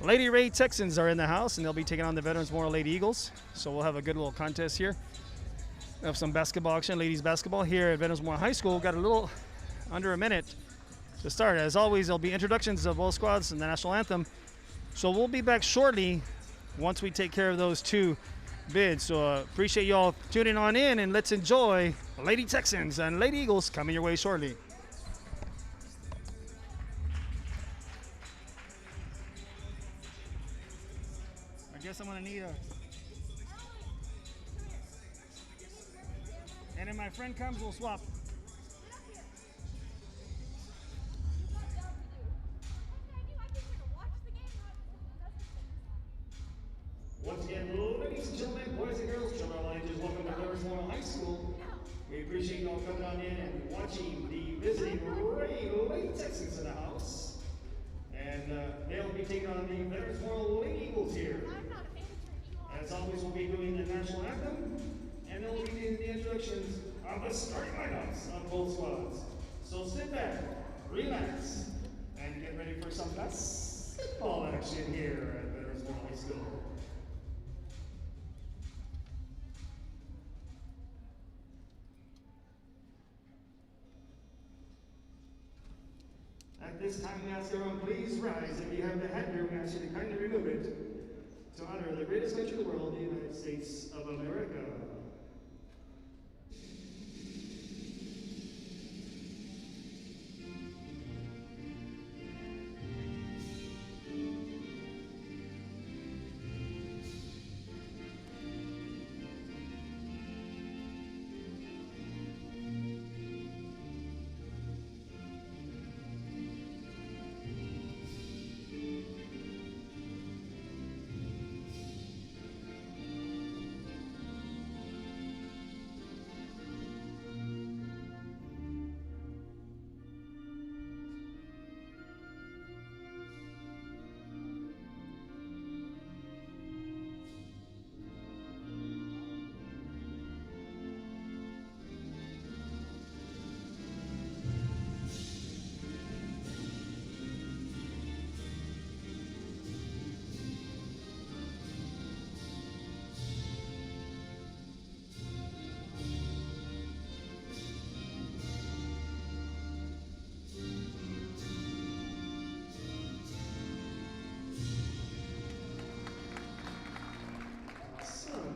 Lady Ray Texans are in the house, and they'll be taking on the Veterans Memorial Lady Eagles. So we'll have a good little contest here. We have some basketball action, ladies basketball here at Veterans Memorial High School. Got a little under a minute to start. As always, there'll be introductions of both squads and the national anthem. So we'll be back shortly once we take care of those two bids. So appreciate you all tuning on in, and let's enjoy Lady Texans and Lady Eagles coming your way shortly. I guess I'm gonna need a. And if my friend comes, we'll swap. Once again, ladies and gentlemen, boys and girls, children of all ages, welcome to Veterans Memorial High School. We appreciate you all coming on in and watching the visiting Lady Texans in the house. And they'll be taking on the Veterans Memorial Lady Eagles here. As always, we'll be doing the national anthem, and they'll be doing the introductions of the starting lineups of both squads. So sit back, relax, and get ready for some basketball action here at Veterans Memorial High School. At this time, we ask everyone, please rise. If you have the headgear, we ask you to kindly remove it to honor the greatest country in the world, the United States of America.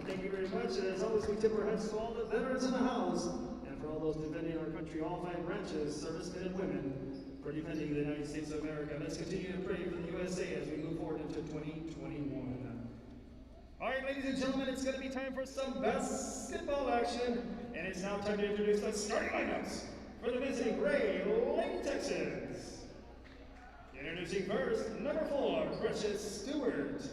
Thank you very much, and as always, we tip our hats to all the veterans in the house, and for all those defending our country, all 5 branches, servicemen and women, for defending the United States of America. Let's continue to pray for the USA as we move forward into 2021. All right, ladies and gentlemen, it's going to be time for some basketball action, and it's now time to introduce the starting lineups for the visiting Gray Lady Texans. Introducing first, number 4, Precious Stewart.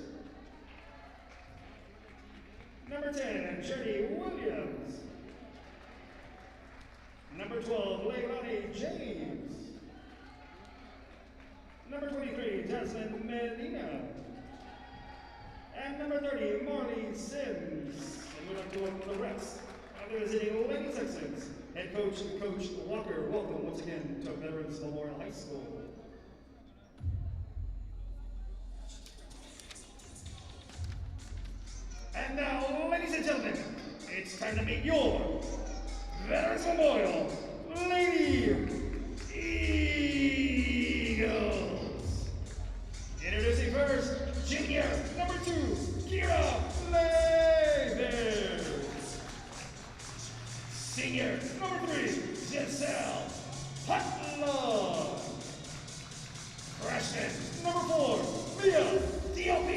Number 10, Journey Williams. Number 12, Leilani James. Number 23, Jasmine Medina. And number 30, Marley Sims. And we'd like to welcome the rest of the visiting Lady Texans. Head coach, Coach Walker, welcome once again to Veterans Memorial High School. And now, ladies and gentlemen, it's time to meet your Veterans Memorial Lady Eagles. Introducing first, junior number 2, Kira Lever. Senior number 3, Giselle Hutlo. Freshman number 4, Mia D.O.P.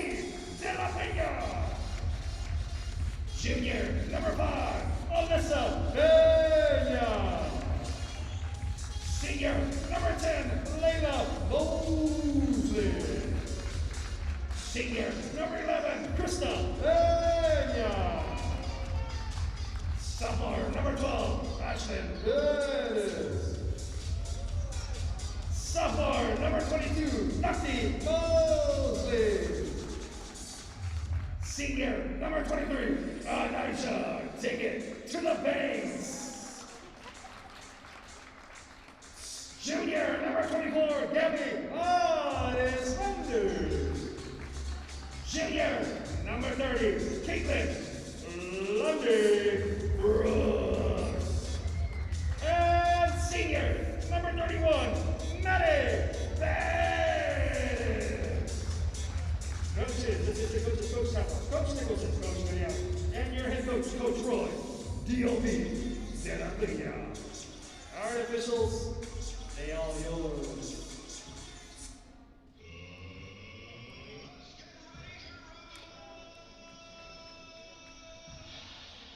De La Peña. Junior number 5, Alyssa Peña. Senior number 10, Layla Mosley. Senior number 11, Krista 30, Caitlin Lundy Brooks. And senior, number 31, Maddie Bass. Coaches, this is the coach's coach Topper, Coach Nicholson, Coach William, and your head coach, Coach Roy, DOB, Santa Peña. Our officials, they all yours.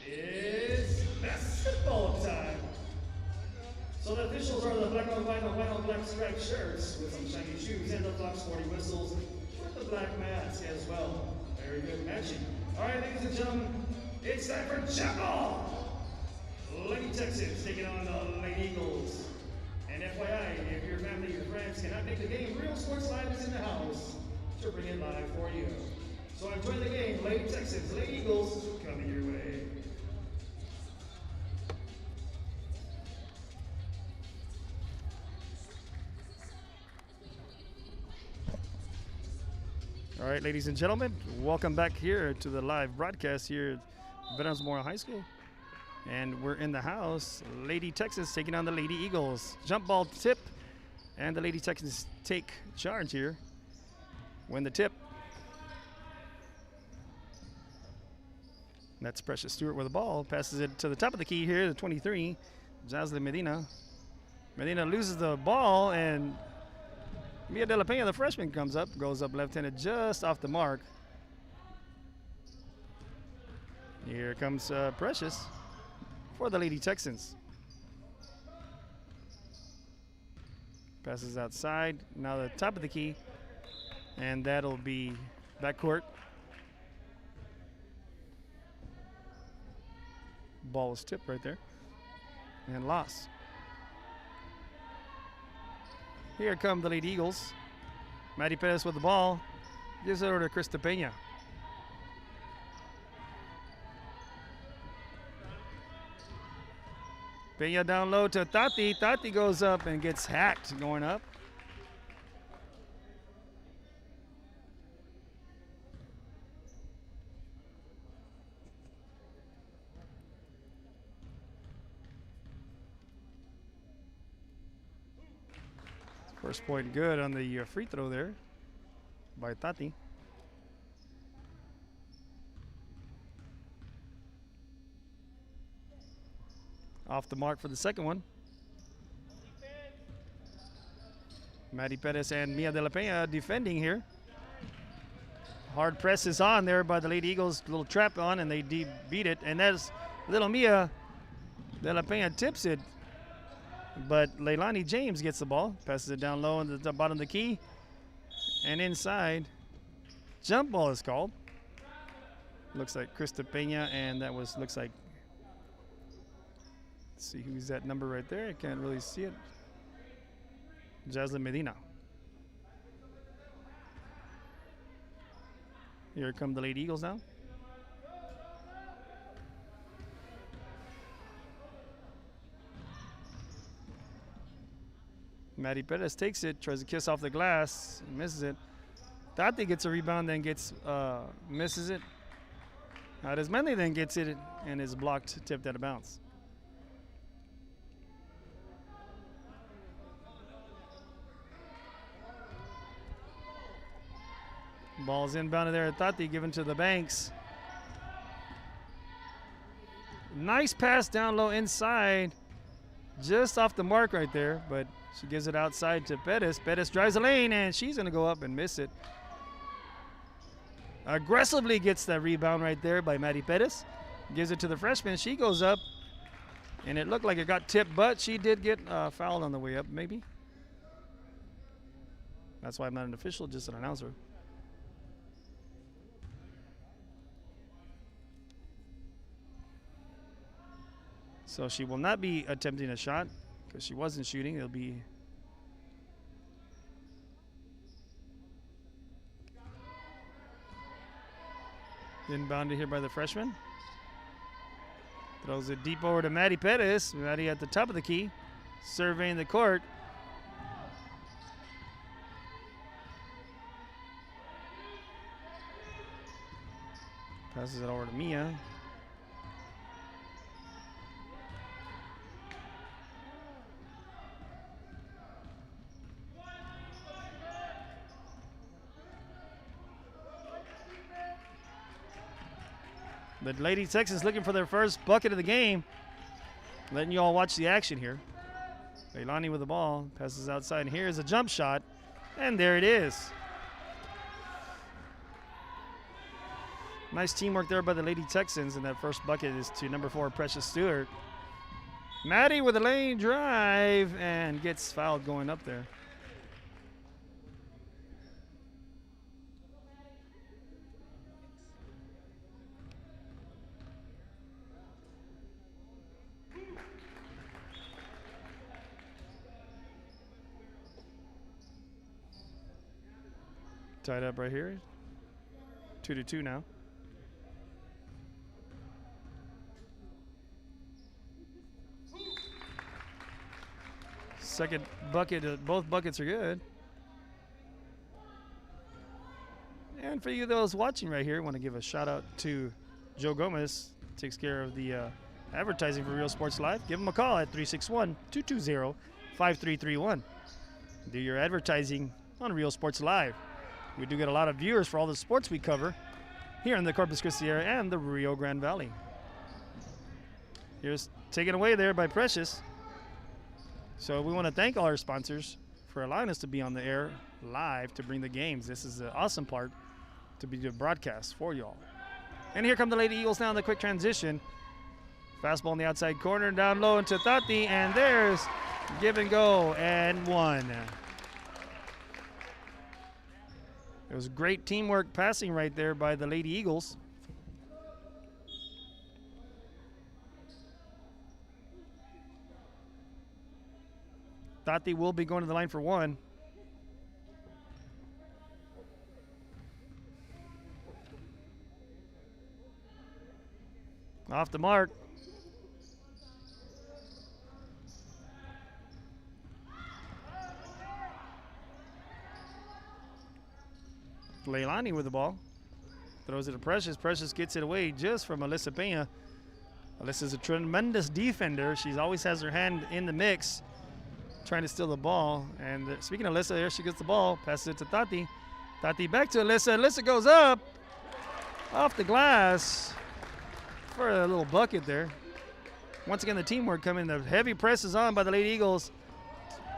It's basketball time. So the officials are the black on white on black striped shirts with some shiny shoes and the black sporty whistles with the black mask as well. Very good matching. All right, ladies and gentlemen, it's time for Chapel. Lady Texans taking on the Lady Eagles. And FYI, if your family or friends cannot make the game, Real Sports Live is in the house to bring it live for you. So enjoy the game, Lady Texans, Lady Eagles, coming your way. All right, ladies and gentlemen, welcome back here to the live broadcast here at Veterans Memorial High School. And we're in the house. Lady Texans taking on the Lady Eagles. Jump ball tip, and the Lady Texans take charge here. Win the tip. That's Precious Stewart with the ball. Passes it to the top of the key here, the 23, Jocelyn Medina. Medina loses the ball, and Mia De La Peña, the freshman, comes up, goes up left-handed just off the mark. Here comes Precious for the Lady Texans. Passes outside, now the top of the key, and that'll be backcourt. Ball was tipped right there and lost. Here come the Lady Eagles. Maddie Perez with the ball. Gives it over to Christi Peña. Peña down low to Tati. Tati goes up and gets hacked going up. First point good on the free throw there by Tati. Off the mark for the second one. Maddie Perez and Mia De La Peña defending here. Hard press is on there by the Lady Eagles. Little trap on, and they beat it. And that's little Mia De La Peña tips it. But Leilani James gets the ball, passes it down low on the bottom of the key, and inside, jump ball is called. Looks like Christi Peña, and that looks like, let's see who's that number right there. I can't really see it. Jocelyn Medina. Here come the Lady Eagles now. Maddie Perez takes it, tries to kiss off the glass, misses it. Tati gets a rebound, then misses it. Aresmendi then gets it and is blocked, tipped out of bounds. Ball's inbounded there at Tati, given to the Banks. Nice pass down low inside. Just off the mark right there, but she gives it outside to Pettis. Pettis drives the lane, and she's going to go up and miss it. Aggressively gets that rebound right there by Maddie Pettis. Gives it to the freshman. She goes up, and it looked like it got tipped, but she did get fouled on the way up, maybe. That's why I'm not an official, just an announcer. So she will not be attempting a shot because she wasn't shooting. It'll be inbounded here by the freshman. Throws it deep over to Maddie Perez. Maddie at the top of the key, surveying the court. Passes it over to Mia. The Lady Texans looking for their first bucket of the game. Letting you all watch the action here. Leilani with the ball. Passes outside. And here's a jump shot. And there it is. Nice teamwork there by the Lady Texans. And that first bucket is to number 4, Precious Stewart. Maddie with a lane drive. And gets fouled going up there. Tied up right here. 2-2 now. Second bucket, both buckets are good. And for you those watching right here, I want to give a shout out to Joe Gomez, takes care of the advertising for Real Sports Live. Give him a call at 361-220-5331. Do your advertising on Real Sports Live. We do get a lot of viewers for all the sports we cover here in the Corpus Christi area and the Rio Grande Valley. Here's taken away there by Precious. So we want to thank all our sponsors for allowing us to be on the air live to bring the games. This is the awesome part to be the broadcast for y'all. And here come the Lady Eagles now in the quick transition. Fastball in the outside corner, down low into Tati, and there's give and go and one. It was great teamwork passing right there by the Lady Eagles. Tati will be going to the line for one. Off the mark. Leilani with the ball. Throws it to Precious. Precious gets it away just from Alyssa Pena. Alyssa's a tremendous defender. She always has her hand in the mix, trying to steal the ball. And speaking of Alyssa, there she gets the ball. Passes it to Tati. Tati back to Alyssa. Alyssa goes up off the glass for a little bucket there. Once again, the teamwork coming. The heavy press is on by the Lady Eagles.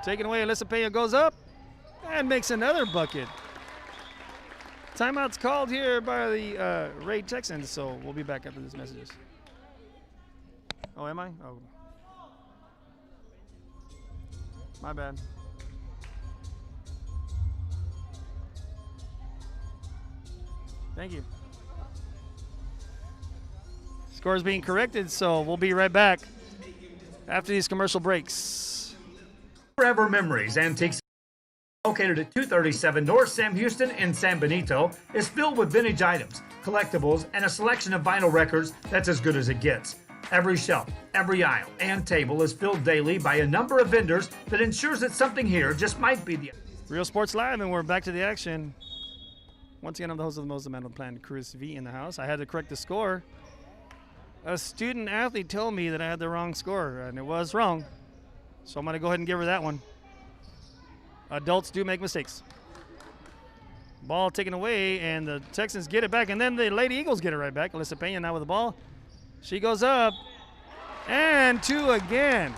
Taken away. Alyssa Pena goes up and makes another bucket. Timeout's called here by the Ray Texans, so we'll be back after these messages. Oh, am I? Oh. My bad. Thank you. Score is being corrected, so we'll be right back after these commercial breaks. Forever Memories Antiques, located at 237 North Sam Houston in San Benito, is filled with vintage items, collectibles, and a selection of vinyl records that's as good as it gets. Every shelf, every aisle, and table is filled daily by a number of vendors that ensures that something here just might be the... Real Sports Live, and we're back to the action. Once again, I'm the host of the Most Amendment Plan, Christi in the house. I had to correct the score. A student athlete told me that I had the wrong score, and it was wrong. So I'm going to go ahead and give her that one. Adults do make mistakes. Ball taken away, and the Texans get it back, and then the Lady Eagles get it right back. Alyssa Pena now with the ball. She goes up, and two again.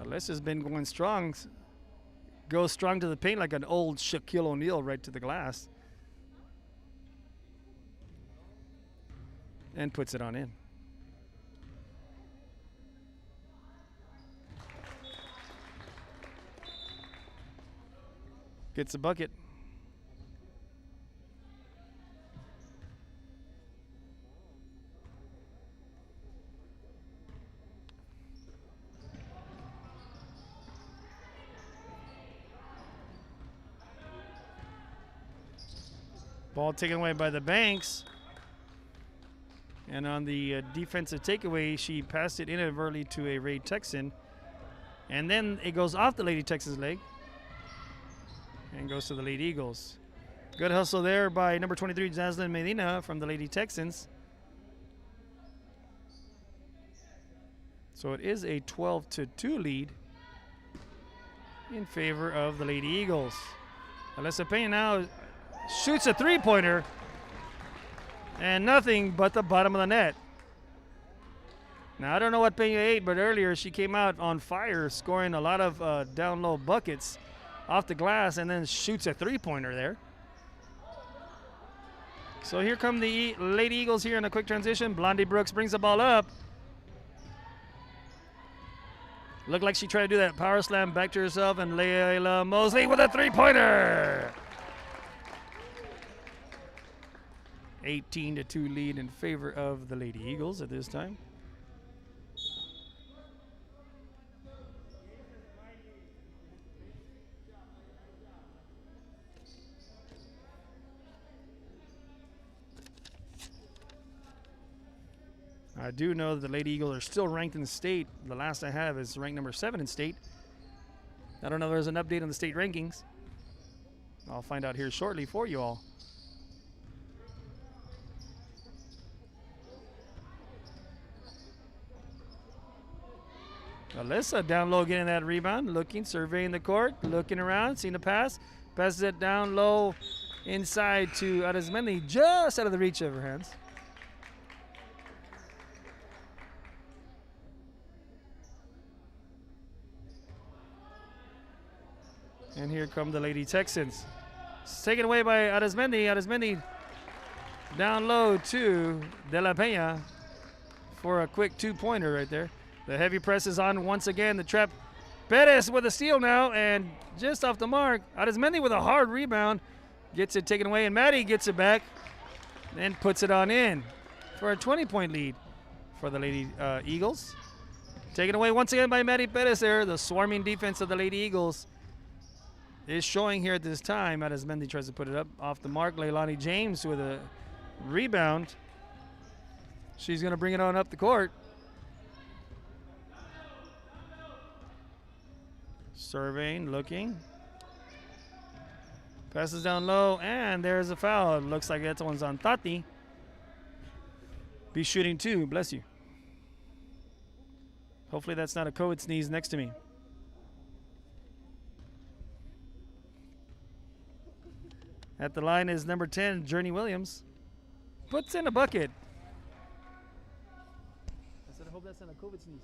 Alyssa's been going strong. Goes strong to the paint like an old Shaquille O'Neal right to the glass. And puts it on in. Gets a bucket. Ball taken away by the Banks. And on the defensive takeaway, she passed it inadvertently to a Ray Texan. And then it goes off the Lady Texans leg and goes to the Lady Eagles. Good hustle there by number 23, Jaslyn Medina from the Lady Texans. So it is a 12-2 lead in favor of the Lady Eagles. Alyssa Payne now shoots a three-pointer, and nothing but the bottom of the net. Now, I don't know what Pena ate, but earlier she came out on fire, scoring a lot of down-low buckets off the glass, and then shoots a three-pointer there. So here come the Lady Eagles here in a quick transition. Blondie Brooks brings the ball up. Looked like she tried to do that power slam back to herself, and Layla Mosley with a three-pointer. 18-2 lead in favor of the Lady Eagles at this time. I do know that the Lady Eagles are still ranked in the state. The last I have is ranked number 7 in state. I don't know if there's an update on the state rankings. I'll find out here shortly for you all. Alyssa down low getting that rebound, looking, surveying the court, looking around, seeing the pass. Passes it down low inside to Arizmendi, just out of the reach of her hands. And here come the Lady Texans. It's taken away by Arizmendi. Arizmendi down low to De La Peña for a quick two-pointer right there. The heavy press is on once again. The trap. Perez with a steal now, and just off the mark. Arizmendi with a hard rebound. Gets it taken away, and Maddie gets it back and puts it on in for a 20-point lead for the Lady Eagles. Taken away once again by Maddie Perez there. The swarming defense of the Lady Eagles is showing here at this time. Arizmendi tries to put it up off the mark. Leilani James with a rebound. She's going to bring it on up the court. Surveying, looking. Passes down low, and there's a foul. Looks like that one's on Tati. Be shooting two, bless you. Hopefully that's not a COVID sneeze next to me. At the line is number 10, Journey Williams. Puts in a bucket. I said I hope that's not a COVID sneeze.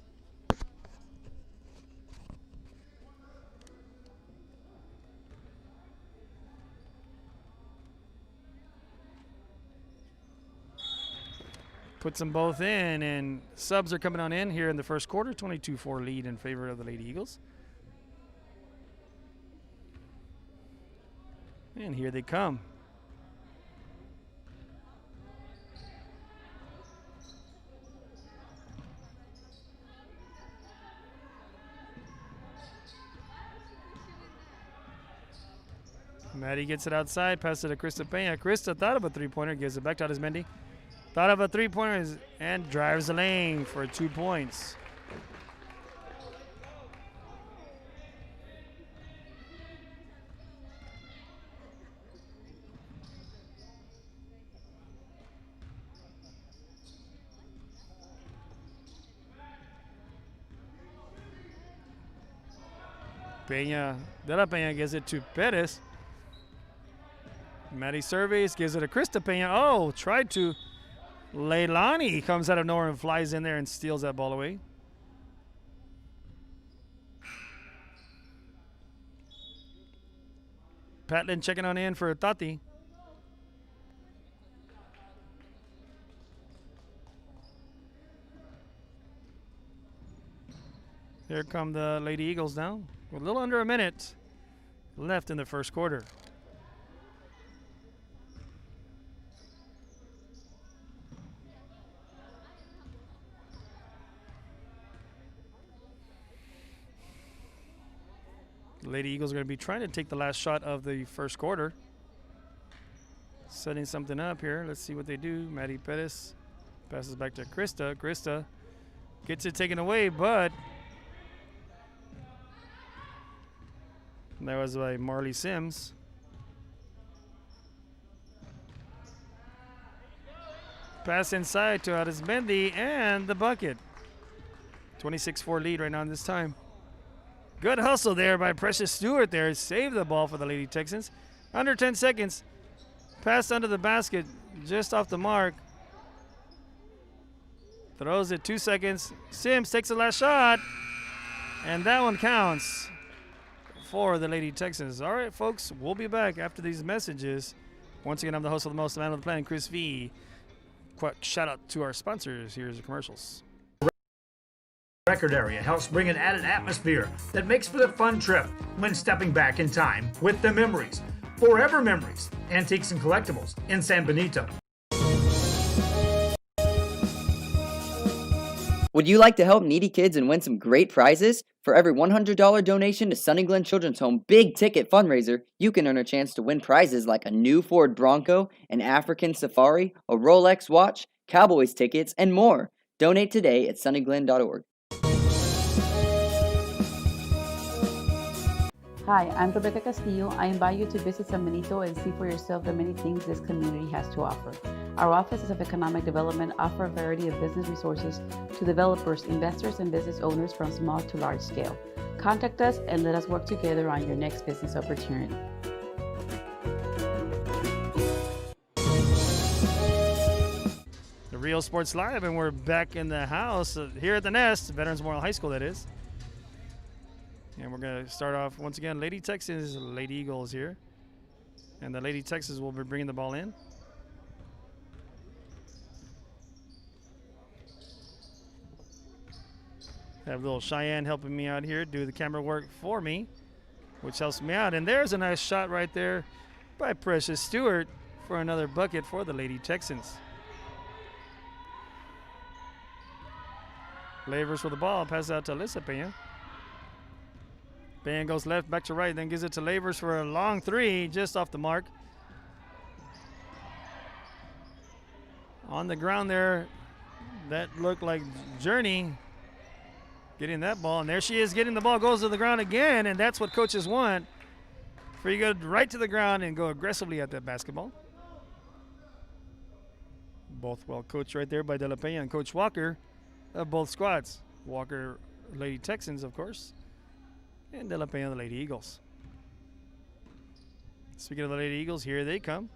Puts them both in, and subs are coming on in here in the first quarter. 22-4 lead in favor of the Lady Eagles. And here they come. Maddie gets it outside, passes it to Krista Peña. Krista thought of a three-pointer, gives it back to Arizmendi. Thought of a three-pointer and drives the lane for 2 points. Peña, De La Peña gives it to Perez. Maddie surveys, gives it to Krista Peña. Oh, tried to. Leilani comes out of nowhere and flies in there and steals that ball away. Patlin checking on in for Tati. Here come the Lady Eagles now. A little under a minute left in the first quarter. The Lady Eagles are going to be trying to take the last shot of the first quarter. Setting something up here. Let's see what they do. Maddie Perez passes back to Krista. Krista gets it taken away, but that was by Marley Sims. Pass inside to Arismendi and the bucket. 26-4 lead right now in this time. Good hustle there by Precious Stewart there. Saved the ball for the Lady Texans. Under 10 seconds. Pass under the basket. Just off the mark. Throws it 2 seconds. Sims takes the last shot. And that one counts for the Lady Texans. All right, folks. We'll be back after these messages. Once again, I'm the host of the most, the man of the plan, Chris V. Quick shout out to our sponsors. Here's the commercials. Record area helps bring an added atmosphere that makes for the fun trip when stepping back in time with the memories. Forever Memories, Antiques and Collectibles in San Benito. Would you like to help needy kids and win some great prizes? For every $100 donation to Sunny Glen Children's Home Big Ticket Fundraiser, you can earn a chance to win prizes like a new Ford Bronco, an African Safari, a Rolex watch, Cowboys tickets, and more. Donate today at sunnyglen.org. Hi, I'm Rebecca Castillo. I invite you to visit San Benito and see for yourself the many things this community has to offer. Our offices of economic development offer a variety of business resources to developers, investors, and business owners from small to large scale. Contact us and let us work together on your next business opportunity. The Real Sports Live, and we're back in the house here at the Nest, Veterans Memorial High School, that is. And we're going to start off once again. Lady Texans, Lady Eagles here. And the Lady Texans will be bringing the ball in. Have little Cheyenne helping me out here, do the camera work for me, which helps me out. And there's a nice shot right there by Precious Stewart for another bucket for the Lady Texans. Lavers for the ball, passes out to Alyssa Pena. Pena goes left, back to right, then gives it to Lavers for a long three, just off the mark. On the ground there, that looked like Journey getting that ball, and there she is getting the ball, goes to the ground again, and that's what coaches want, for you to go right to the ground and go aggressively at that basketball. Both well coached right there by De La Pena and Coach Walker of both squads. Walker, Lady Texans, of course, and De La Pena, the Lady Eagles. Speaking of the Lady Eagles, here they come.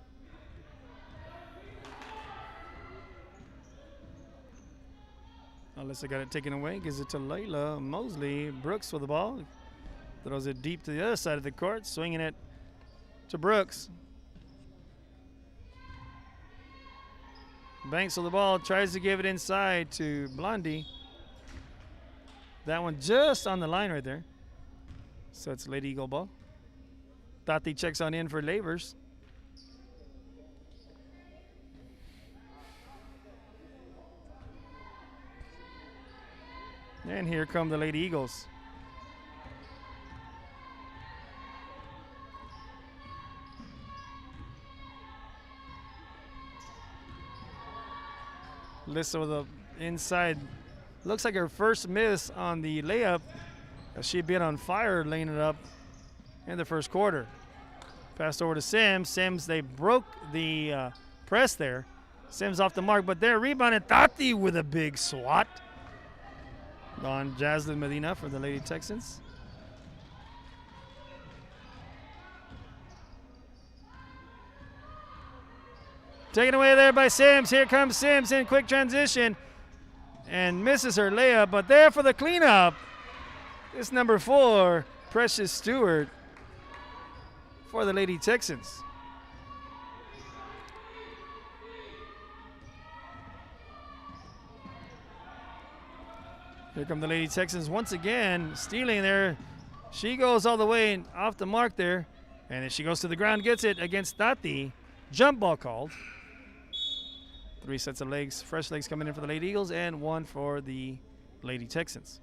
Alyssa got it taken away, gives it to Layla Mosley. Brooks with the ball. Throws it deep to the other side of the court, swinging it to Brooks. Banks with the ball, tries to give it inside to Blondie. That one just on the line right there. So it's Lady Eagle ball. Tati checks on in for Lavers. And here come the Lady Eagles. Lissa with the inside. Looks like her first miss on the layup. She'd been on fire laying it up in the first quarter. Passed over to Sims. Sims, they broke the press there. Sims off the mark, but there rebounded Tati with a big swat on Jaslyn Medina for the Lady Texans. Taken away there by Sims. Here comes Sims in quick transition and misses her layup, but there for the cleanup is number 4, Precious Stewart for the Lady Texans. Here come the Lady Texans once again, stealing there. She goes all the way off the mark there, and then she goes to the ground, gets it against Tati. Jump ball called. 3 sets of legs, fresh legs coming in for the Lady Eagles, and 1 for the Lady Texans.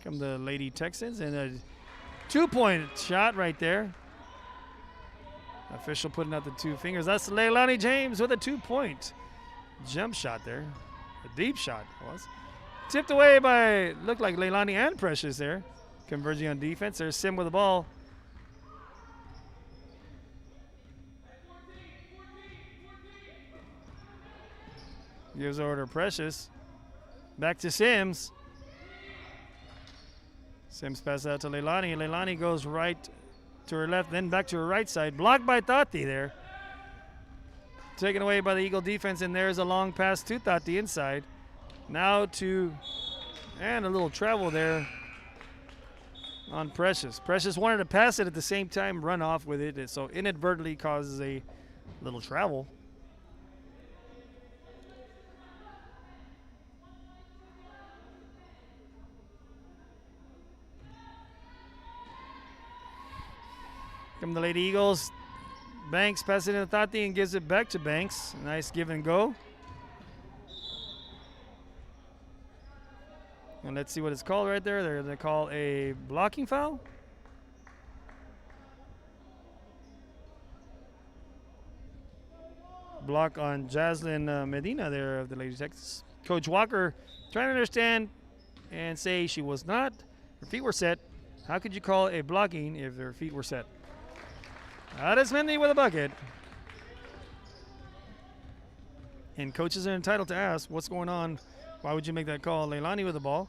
Come the Lady Texans, and a 2-point shot right there. Official putting out the 2 fingers. That's Leilani James with a 2-point jump shot there. A deep shot it was. Tipped away by, looked like Leilani and Precious there. Converging on defense. There's Sim with the ball. Gives over to Precious. Back to Sims. Sims passes out to Leilani. Leilani goes right to her left, then back to her right side. Blocked by Tati there. Taken away by the Eagle defense, and there's a long pass to Tati inside. Now to, and a little travel there on Precious. Precious wanted to pass it at the same time, run off with it, so inadvertently causes a little travel. Come the Lady Eagles. Banks passes it to Tati and gives it back to Banks. Nice give and go. And let's see what it's called right there. They're going to call a blocking foul. Block on Jaslyn Medina there of the Lady Texas. Coach Walker trying to understand and say she was not. Her feet were set. How could you call a blocking if their feet were set? Arismendi with a bucket. And coaches are entitled to ask, what's going on? Why would you make that call? Leilani with the ball.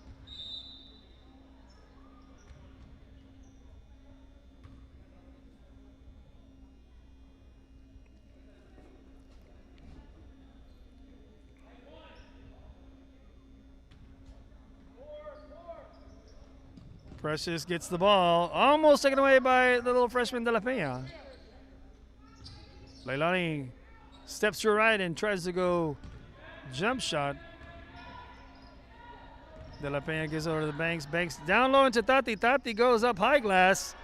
Precious gets the ball. Almost taken away by the little freshman De La Peña. Leilani steps to her right and tries to go jump shot. De La Peña gives over to the Banks. Banks down low into Tati. Tati goes up high glass.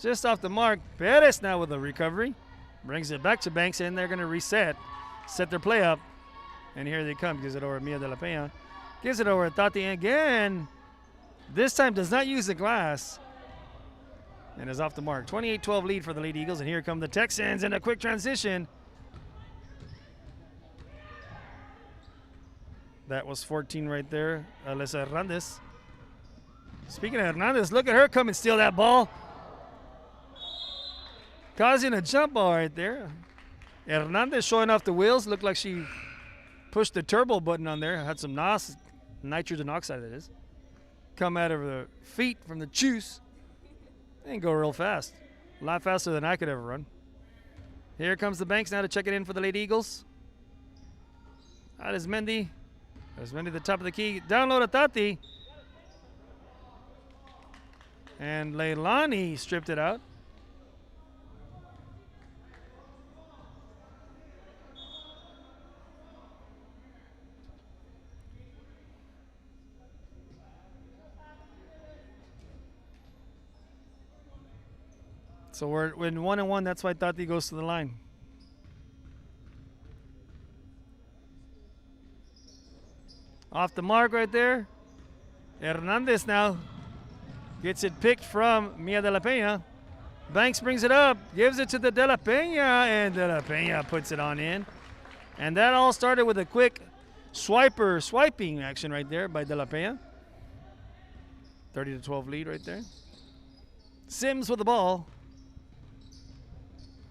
Just off the mark. Perez now with the recovery. Brings it back to Banks, and they're going to reset. Set their play up. And here they come. Gives it over to Mia De La Peña. Gives it over to Tati again. This time does not use the glass. And is off the mark. 28-12 lead for the Lady Eagles. And here come the Texans in a quick transition. That was 14 right there. Alyssa Hernandez. Speaking of Hernandez, look at her come and steal that ball. Causing a jump ball right there. Hernandez showing off the wheels. Looked like she pushed the turbo button on there. Had some nitrogen oxide, that is. Come out of the feet from the juice. And go real fast. A lot faster than I could ever run. Here comes the Banks now to check it in for the Lady Eagles. That is Mendy. There's Mendy at the top of the key. Down low to Tati. And Leilani stripped it out. So we're in 1-1. That's why Tati goes to the line. Off the mark right there. Hernandez now gets it picked from Mia De La Peña. Banks brings it up, gives it to the De La Peña, and De La Peña puts it on in. And that all started with a quick swiping action right there by De La Peña. 30-12 lead right there. Sims with the ball.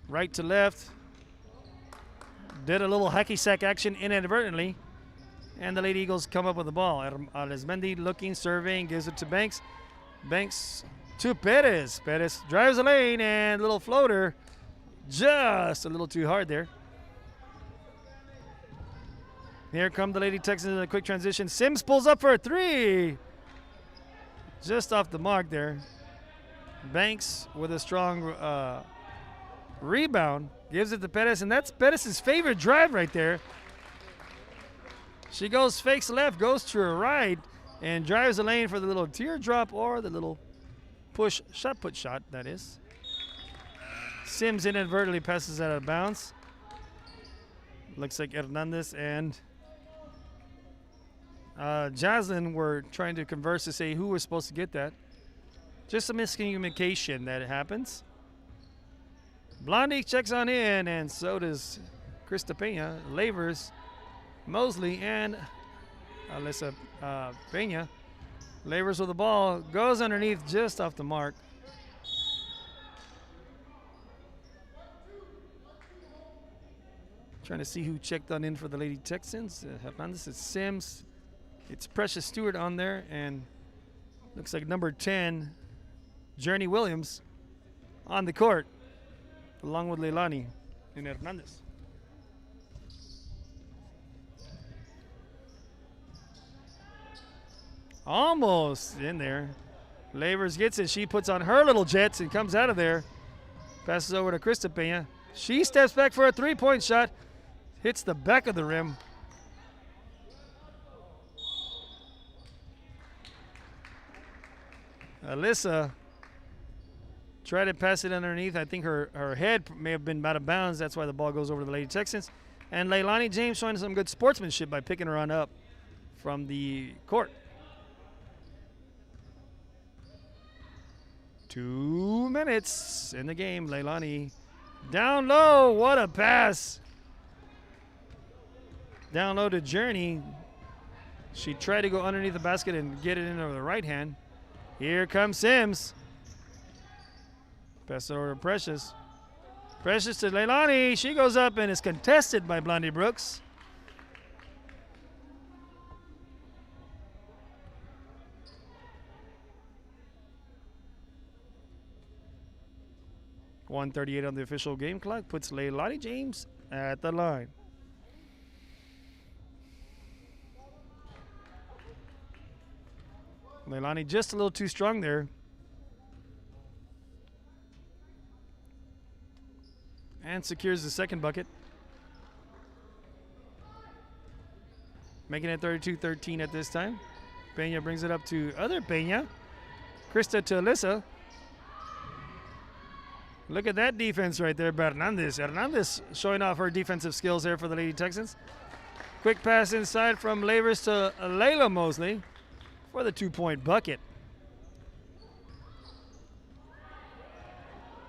Right to left. Did a little hacky sack action inadvertently. And the Lady Eagles come up with the ball. Arismendi looking, surveying, gives it to Banks. Banks to Perez. Perez drives the lane and little floater. Just a little too hard there. Here come the Lady Texans in a quick transition. Sims pulls up for a three. Just off the mark there. Banks with a strong rebound. Gives it to Perez, and that's Perez's favorite drive right there. She goes, fakes left, goes to her right, and drives the lane for the little teardrop or the little push shot put shot, that is. Sims inadvertently passes out of bounds. Looks like Hernandez and Jaslyn were trying to converse to say who was supposed to get that. Just a miscommunication that happens. Blondie checks on in, and so does Christi Peña, Lavers, Mosley, and Alyssa Pena. Labors with the ball, goes underneath just off the mark. Trying to see who checked on in for the Lady Texans. Hernandez, it's Sims. It's Precious Stewart on there, and looks like number 10, Journey Williams, on the court, along with Leilani and Hernandez. Almost in there. Labors gets it. She puts on her little jets and comes out of there. Passes over to Christi Pena. She steps back for a three-point shot. Hits the back of the rim. Alyssa tried to pass it underneath. I think her head may have been out of bounds. That's why the ball goes over to the Lady Texans. And Leilani James showing some good sportsmanship by picking her on up from the court. 2 minutes in the game. Leilani down low. What a pass. Down low to Journey. She tried to go underneath the basket and get it in over the right hand. Here comes Sims. Pass it over to Precious. Precious to Leilani. She goes up and is contested by Blondie Brooks. .138 on the official game clock puts Leilani James at the line. Leilani just a little too strong there. And secures the second bucket. Making it 32-13 at this time. Pena brings it up to other Pena. Krista to Alyssa. Look at that defense right there by Hernandez. Hernandez showing off her defensive skills there for the Lady Texans. Quick pass inside from Labors to Layla Mosley for the 2-point bucket.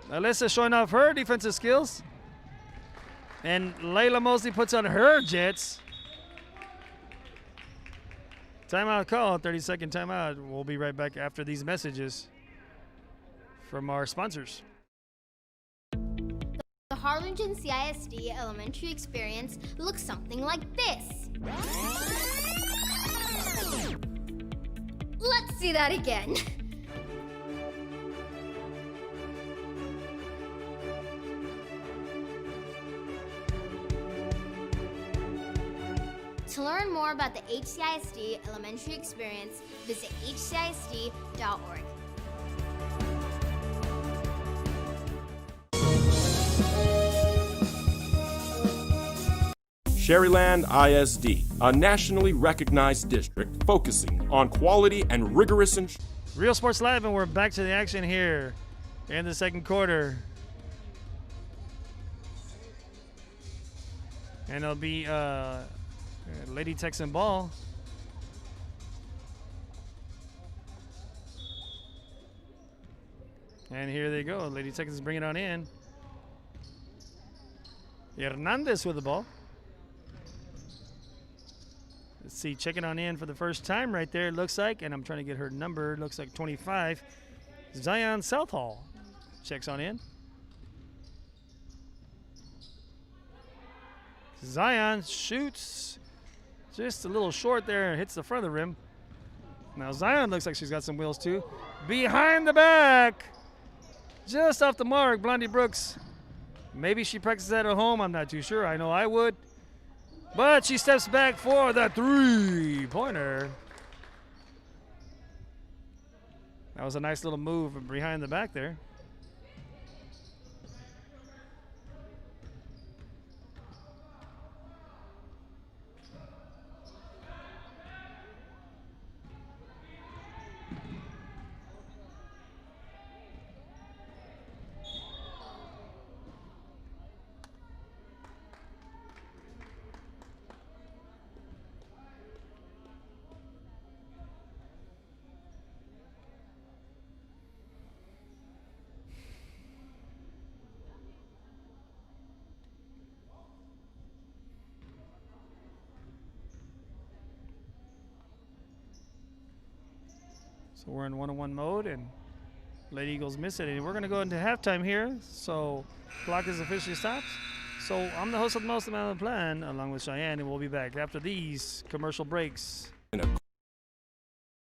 Alyssa showing off her defensive skills. And Layla Mosley puts on her jets. Timeout call, 30-second timeout. We'll be right back after these messages from our sponsors. The Harlingen CISD elementary experience looks something like this. Let's see that again. To learn more about the HCISD elementary experience, visit hcisd.org. Sherryland ISD, a nationally recognized district focusing on quality and rigorous Real Sports Live, and we're back to the action here in the second quarter. And it'll be Lady Texan ball. And here they go. Lady Texans bring it on in. Hernandez with the ball. Let's see, checking on in for the first time right there, it looks like, and I'm trying to get her number, it looks like 25. Zion Southall checks on in. Zion shoots just a little short there and hits the front of the rim. Now Zion looks like she's got some wheels too. Behind the back, just off the mark, Blondie Brooks. Maybe she practices at home, I'm not too sure. I know I would. But she steps back for the three-pointer. That was a nice little move behind the back there. So we're in 1-on-1 mode, and Lady Eagles miss it. And we're going to go into halftime here. So clock is officially stopped. So I'm the host of the Most Amount of the Plan, along with Cheyenne, and we'll be back after these commercial breaks. In a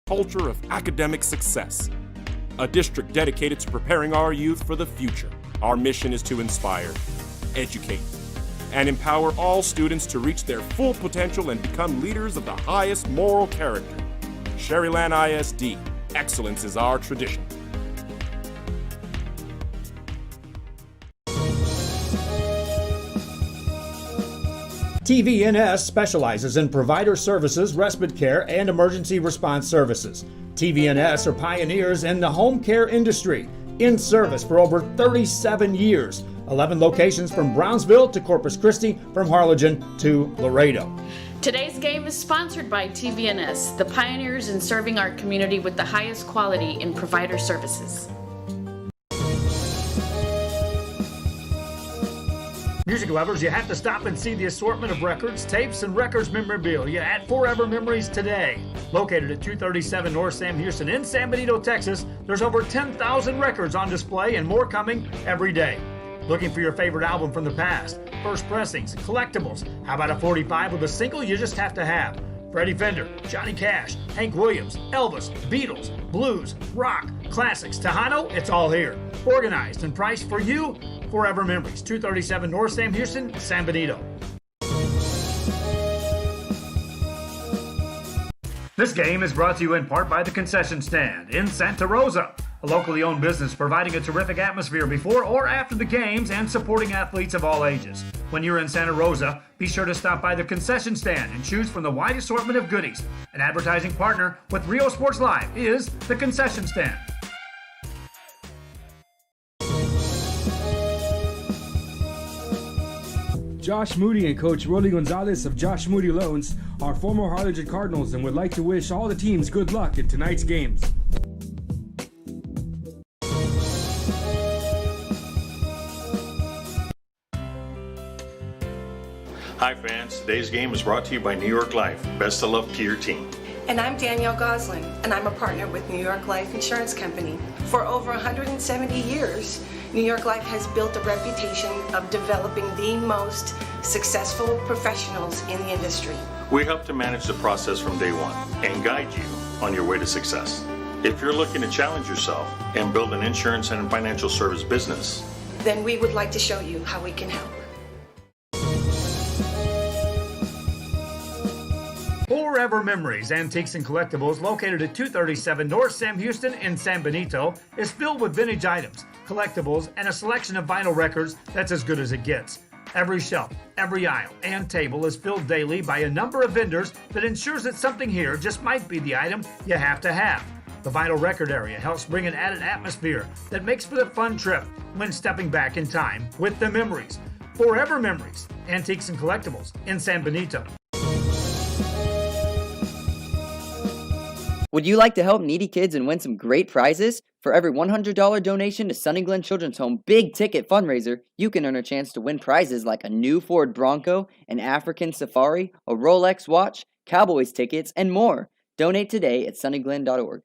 culture of academic success, a district dedicated to preparing our youth for the future. Our mission is to inspire, educate, and empower all students to reach their full potential and become leaders of the highest moral character. Sherryland ISD, excellence is our tradition. TVNS specializes in provider services, respite care, and emergency response services. TVNS are pioneers in the home care industry, in service for over 37 years. 11 locations from Brownsville to Corpus Christi, from Harlingen to Laredo. Today's game is sponsored by TVNS, the pioneers in serving our community with the highest quality in provider services. Music lovers, you have to stop and see the assortment of records, tapes, and records memorabilia at Forever Memories today. Located at 237 North Sam Houston in San Benito, Texas, there's over 10,000 records on display and more coming every day. Looking for your favorite album from the past, first pressings, collectibles. How about a 45 with a single you just have to have? Freddie Fender, Johnny Cash, Hank Williams, Elvis, Beatles, blues, rock, classics, Tejano, it's all here. Organized and priced for you. Forever Memories, 237 North Sam Houston, San Benito. This game is brought to you in part by the Concession Stand in Santa Rosa, a locally owned business providing a terrific atmosphere before or after the games and supporting athletes of all ages. When you're in Santa Rosa, be sure to stop by the Concession Stand and choose from the wide assortment of goodies. An advertising partner with Rio Sports Live is the Concession Stand. Josh Moody and Coach Rolly Gonzalez of Josh Moody Loans are former Harlingen Cardinals and would like to wish all the teams good luck in tonight's games. Hi fans, today's game is brought to you by New York Life. Best of luck to your team. And I'm Danielle Goslin, and I'm a partner with New York Life Insurance Company. For over 170 years, New York Life has built a reputation of developing the most successful professionals in the industry. We help to manage the process from day one and guide you on your way to success. If you're looking to challenge yourself and build an insurance and financial service business, then we would like to show you how we can help. Forever Memories, Antiques and Collectibles, located at 237 North Sam Houston in San Benito, is filled with vintage items, collectibles, and a selection of vinyl records that's as good as it gets. Every shelf, every aisle, and table is filled daily by a number of vendors that ensures that something here just might be the item you have to have. The vinyl record area helps bring an added atmosphere that makes for the fun trip when stepping back in time with the memories. Forever Memories, Antiques and Collectibles in San Benito. Would you like to help needy kids and win some great prizes? For every $100 donation to Sunny Glen Children's Home Big Ticket Fundraiser, you can earn a chance to win prizes like a new Ford Bronco, an African Safari, a Rolex watch, Cowboys tickets, and more. Donate today at sunnyglen.org.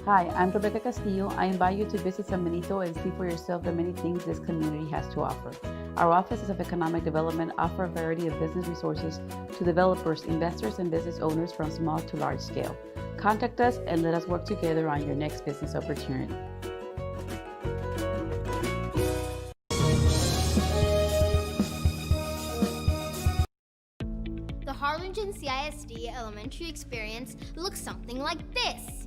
Hi, I'm Rebecca Castillo. I invite you to visit San Benito and see for yourself the many things this community has to offer. Our offices of economic development offer a variety of business resources to developers, investors, and business owners from small to large scale. Contact us and let us work together on your next business opportunity. The Harlingen CISD elementary experience looks something like this.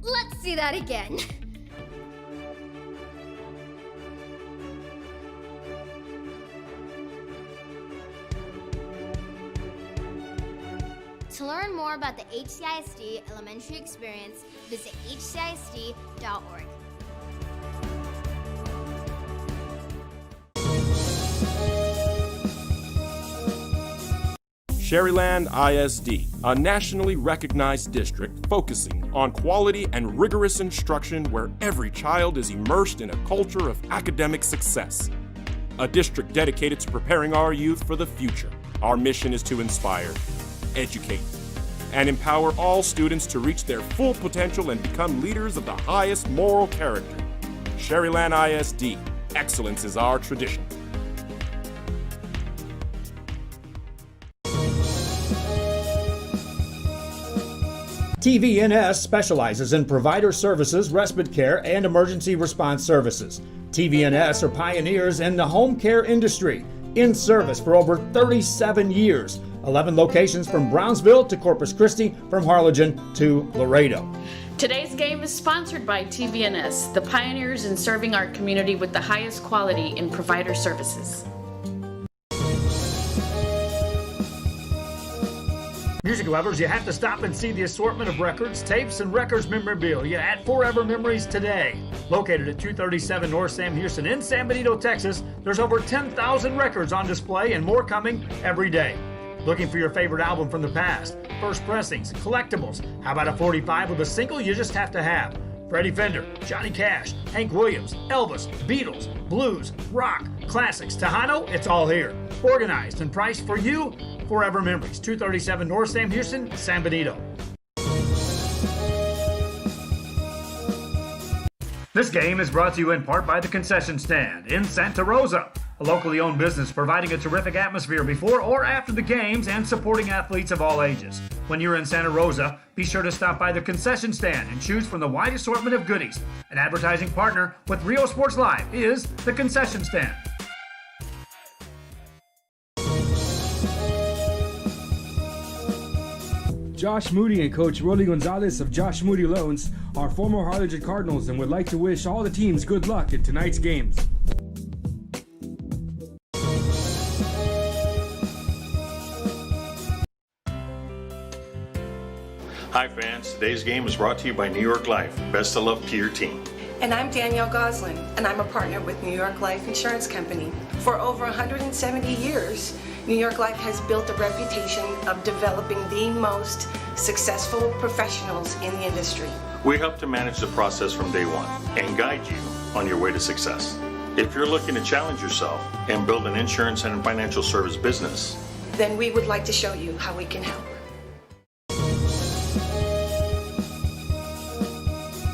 Let's see that again. To learn more about the HCISD elementary experience, visit hcisd.org. Sherryland ISD, a nationally recognized district focusing on quality and rigorous instruction where every child is immersed in a culture of academic success. a district dedicated to preparing our youth for the future. Our mission is to inspire, educate, and empower all students to reach their full potential and become leaders of the highest moral character. Sherryland ISD, excellence is our tradition. TVNS specializes in provider services, respite care, and emergency response services. TVNS are pioneers in the home care industry, in service for over 37 years. 11 locations from Brownsville to Corpus Christi, from Harlingen to Laredo. Today's game is sponsored by TVNS, the pioneers in serving our community with the highest quality in provider services. Music lovers, you have to stop and see the assortment of records, tapes, and records memorabilia at Forever Memories today. Located at 237 North Sam Houston in San Benito, Texas, there's over 10,000 records on display and more coming every day. Looking for your favorite album from the past, first pressings, collectibles? How about a 45 with a single you just have to have? Freddie Fender, Johnny Cash, Hank Williams, Elvis, Beatles, blues, rock, classics, Tejano, it's all here. Organized and priced for you. Forever Memories, 237 North Sam Houston, San Benito. This game is brought to you in part by the Concession Stand in Santa Rosa, a locally owned business providing a terrific atmosphere before or after the games and supporting athletes of all ages. When you're in Santa Rosa, be sure to stop by the Concession Stand and choose from the wide assortment of goodies. An advertising partner with Rio Sports Live is the Concession Stand. Josh Moody and Coach Rolly Gonzalez of Josh Moody Loans are former Harlingen Cardinals and would like to wish all the teams good luck in tonight's games. Hi fans, today's game is brought to you by New York Life. Best of luck to your team. And I'm Danielle Goslin, and I'm a partner with New York Life Insurance Company. For over 170 years, New York Life has built a reputation of developing the most successful professionals in the industry. We help to manage the process from day one and guide you on your way to success. If you're looking to challenge yourself and build an insurance and financial service business, then we would like to show you how we can help.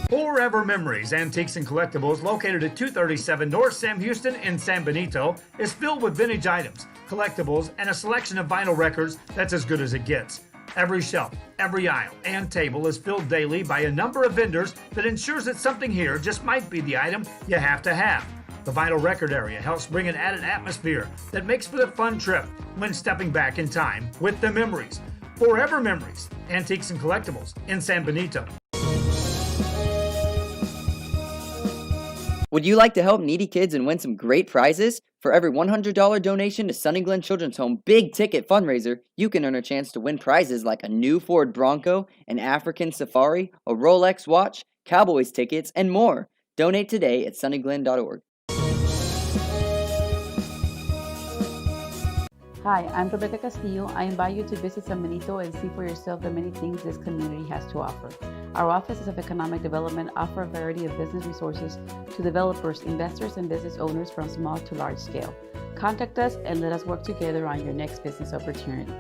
Forever Memories, Antiques and Collectibles, located at 237 North Sam Houston in San Benito, is filled with vintage items, collectibles, and a selection of vinyl records that's as good as it gets. Every shelf, every aisle, and table is filled daily by a number of vendors that ensures that something here just might be the item you have to have. The vinyl record area helps bring an added atmosphere that makes for the fun trip when stepping back in time with the memories. Forever Memories, Antiques and Collectibles in San Benito. Would you like to help needy kids and win some great prizes? For every $100 donation to Sunny Glen Children's Home big ticket fundraiser, you can earn a chance to win prizes like a new Ford Bronco, an African Safari, a Rolex watch, Cowboys tickets, and more. Donate today at sunnyglen.org. Hi, I'm Rebecca Castillo. I invite you to visit San Benito and see for yourself the many things this community has to offer. Our offices of economic development offer a variety of business resources to developers, investors, and business owners from small to large scale. Contact us and let us work together on your next business opportunity.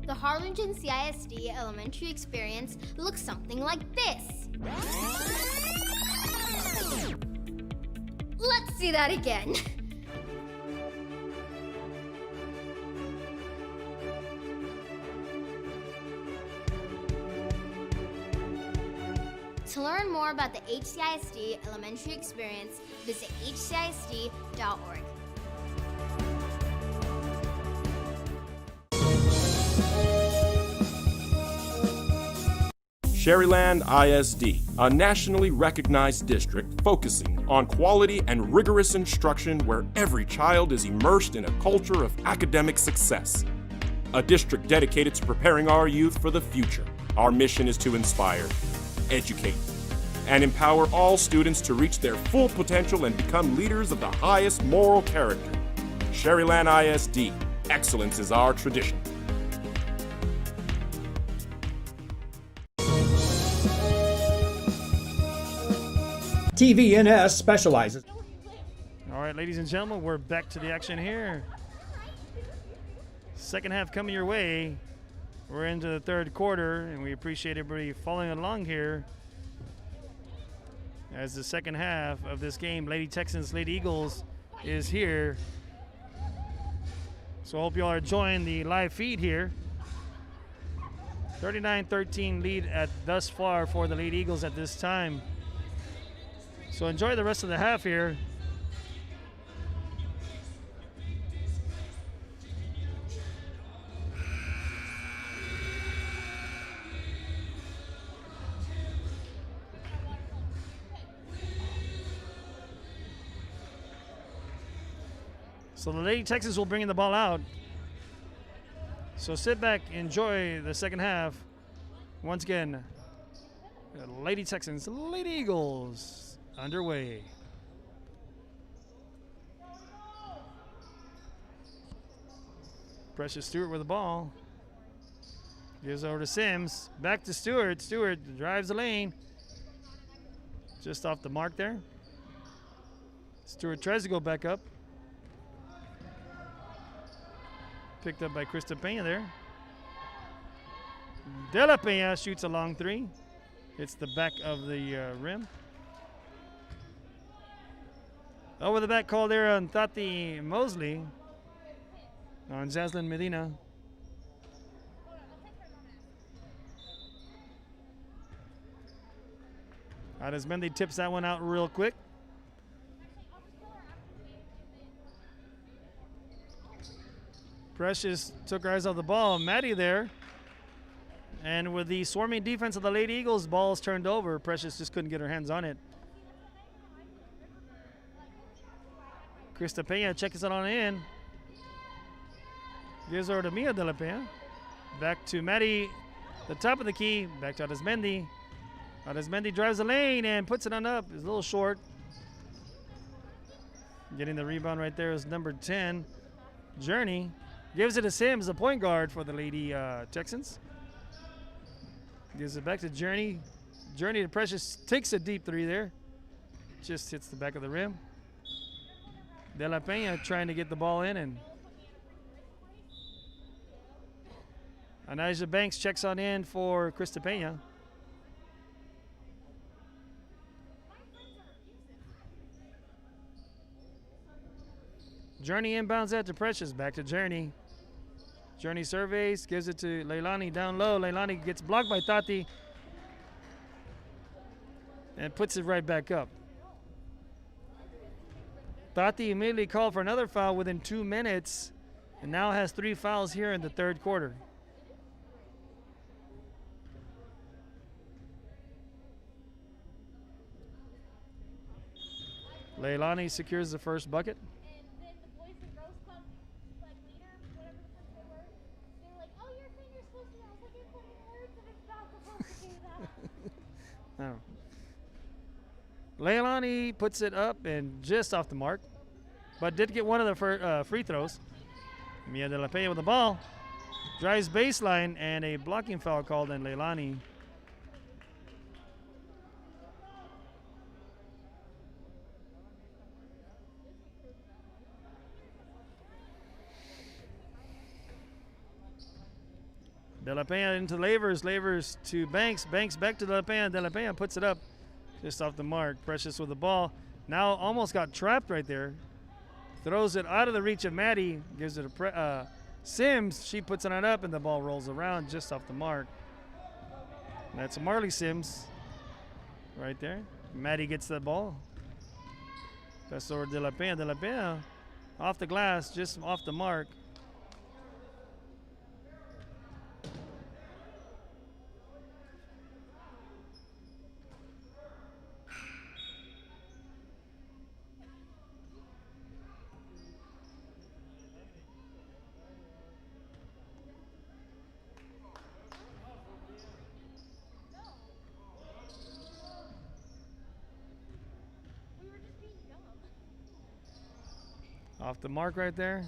The Harlingen CISD elementary experience looks something like this. Let's see that again. To learn more about the HCISD elementary experience, visit hcisd.org. Sherryland ISD, a nationally recognized district focusing on quality and rigorous instruction where every child is immersed in a culture of academic success. A district dedicated to preparing our youth for the future. Our mission is to inspire, educate, and empower all students to reach their full potential and become leaders of the highest moral character. Sherryland ISD, excellence is our tradition. TVNS specializes. All right, ladies and gentlemen, we're back to the action here. Second half coming your way. We're into the third quarter, and we appreciate everybody following along here as the second half of this game, Lady Texans, Lady Eagles, is here. So I hope you all are enjoying the live feed here. 39-13 lead at thus far for the Lady Eagles at this time. So enjoy the rest of the half here. So the Lady Texans will bring in the ball out. So sit back, enjoy the second half. Once again, Lady Texans, Lady Eagles underway. Precious Stewart with the ball. Gives over to Sims. Back to Stewart. Stewart drives the lane. Just off the mark there. Stewart tries to go back up. Picked up by Christi Pena there. De La Pena shoots a long three. Hits the back of the rim. Over the back call there on Tati Mosley. On Jaslyn Medina. Arizmendi tips that one out real quick. Precious took her eyes off the ball. Maddie there. And with the swarming defense of the Lady Eagles, ball's turned over. Precious just couldn't get her hands on it. Christi Pena checks it on in. Gives over to Mia De La Pena. Back to Maddie, the top of the key. Back to Arizmendi. Arizmendi drives the lane and puts it on up. It's a little short. Getting the rebound right there is number 10, Journey. Gives it to Sims, the point guard for the Lady Texans. Gives it back to Journey. Journey to Precious, takes a deep three there. Just hits the back of the rim. De La Pena trying to get the ball in, and Anaja Banks checks on in for Christi Pena. Journey inbounds that to Precious, back to Journey. Journey surveys, gives it to Leilani down low. Leilani gets blocked by Tati and puts it right back up. Tati immediately called for another foul within 2 minutes and now has 3 fouls here in the third quarter. Leilani secures the first bucket. Oh. Leilani puts it up and just off the mark, but did get one of the free throws. Mia De La Pena with the ball. Drives baseline and a blocking foul called on Leilani. De La Pena into Lavers. Lavers to Banks. Banks back to De La Pena. De La Pena puts it up just off the mark. Precious with the ball. Now almost got trapped right there. Throws it out of the reach of Maddie. Gives it to Sims. She puts it on up and the ball rolls around just off the mark. That's Marley Sims right there. Maddie gets the ball. Pass over De La Pena. De La Pena off the glass, just off the mark. Off the mark right there.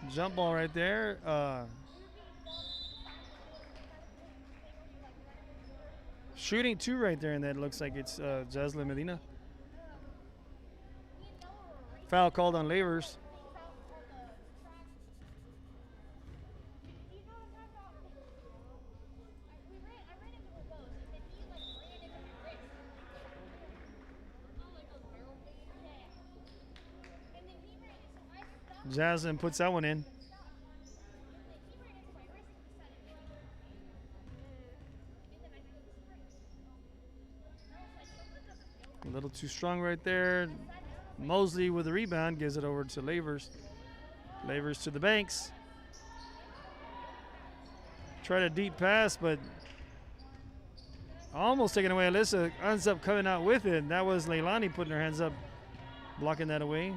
Jump ball right there. shooting 2 right there, and that looks like it's Jaslyn Medina. Foul called on Lavers. Jaslyn puts that one in. A little too strong right there. Mosley with the rebound gives it over to Lavers. Lavers to the Banks. Tried a deep pass, but almost taken away. Alyssa ends up coming out with it. That was Leilani putting her hands up, blocking that away.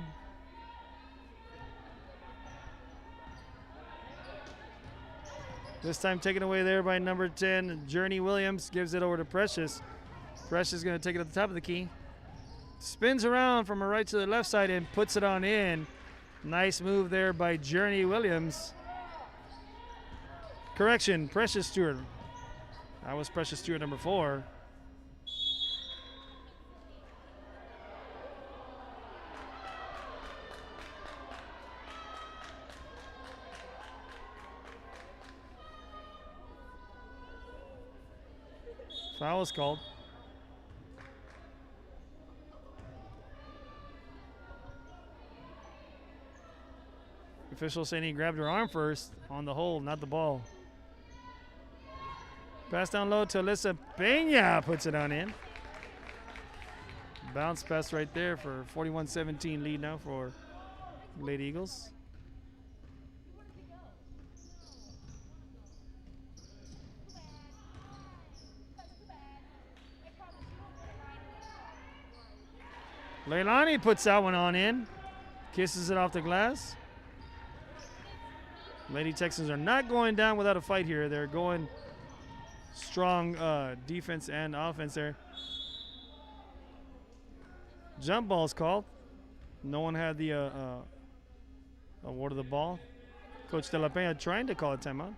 This time taken away there by number 10, Journey Williams, gives it over to Precious. Precious going to take it at the top of the key. Spins around from her right to the left side and puts it on in. Nice move there by Journey Williams. Correction, Precious Stewart. That was Precious Stewart, number 4. Foul was called. Official saying he grabbed her arm first on the hold, not the ball. Pass down low to Alyssa Pena, puts it on in. Bounce pass right there for 41-17 lead now for Lady Eagles. Leilani puts that one on in. Kisses it off the glass. Lady Texans are not going down without a fight here. They're going strong defense and offense there. Jump ball's called. No one had the award of the ball. Coach De La Peña trying to call a timeout.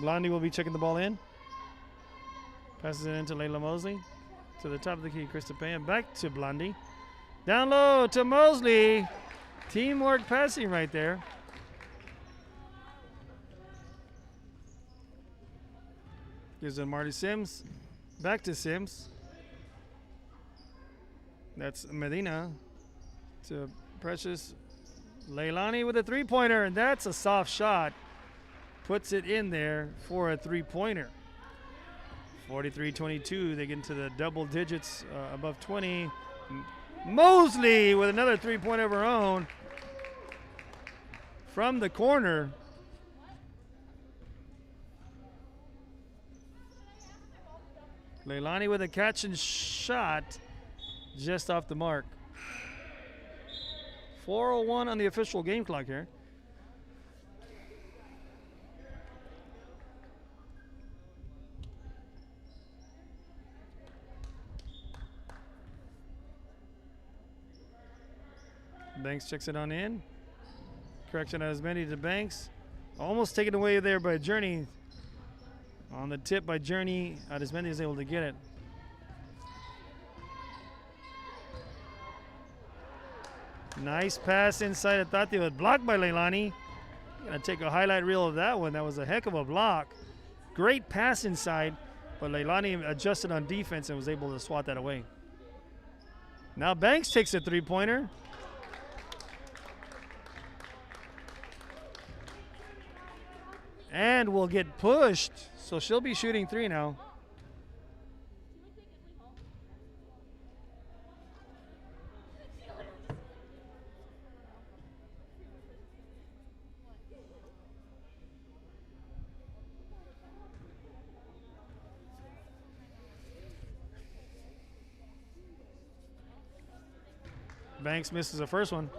Blondie will be checking the ball in. Passes it into Layla Mosley. To the top of the key, Christi Peña. Back to Blondie. Down low to Mosley. Teamwork passing right there. Gives it to Marty Sims. Back to Sims. That's Medina to Precious. Leilani with a three-pointer, and that's a soft shot. Puts it in there for a three-pointer. 43-22, they get into the double digits, above 20. Mosley with another three-pointer of her own from the corner. Leilani with a catch and shot just off the mark. 4:01 on the official game clock here. Banks checks it on in. Correction as many to Banks. Almost taken away there by Journey. On the tip by Journey, Adesmendi is able to get it. Nice pass inside of Tati, but blocked by Leilani. Gonna take a highlight reel of that one. That was a heck of a block. Great pass inside, but Leilani adjusted on defense and was able to swat that away. Now Banks takes a three-pointer. And will get pushed, so she'll be shooting three now. Banks misses the first one.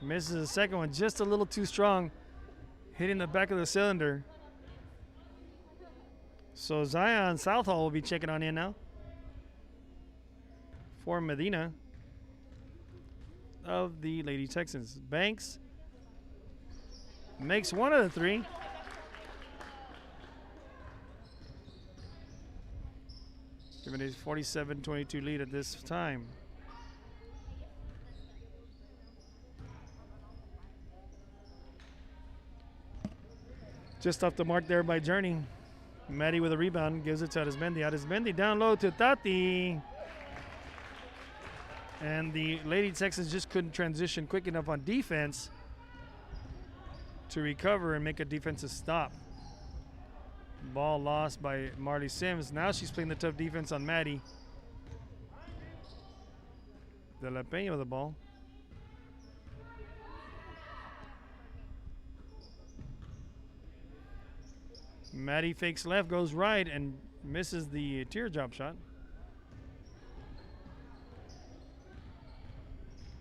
Misses the second one just a little too strong, hitting the back of the cylinder. So Zion Southall will be checking on in now for Medina of the Lady Texans. Banks makes one of the three. Giving a 47-22 lead at this time. Just off the mark there by Journey. Maddie with a rebound, gives it to Arismendi. Arismendi down low to Tati. And the Lady Texans just couldn't transition quick enough on defense to recover and make a defensive stop. Ball lost by Marley Sims. Now she's playing the tough defense on Maddie. De La Peña with the ball. Maddie fakes left, goes right, and misses the teardrop shot.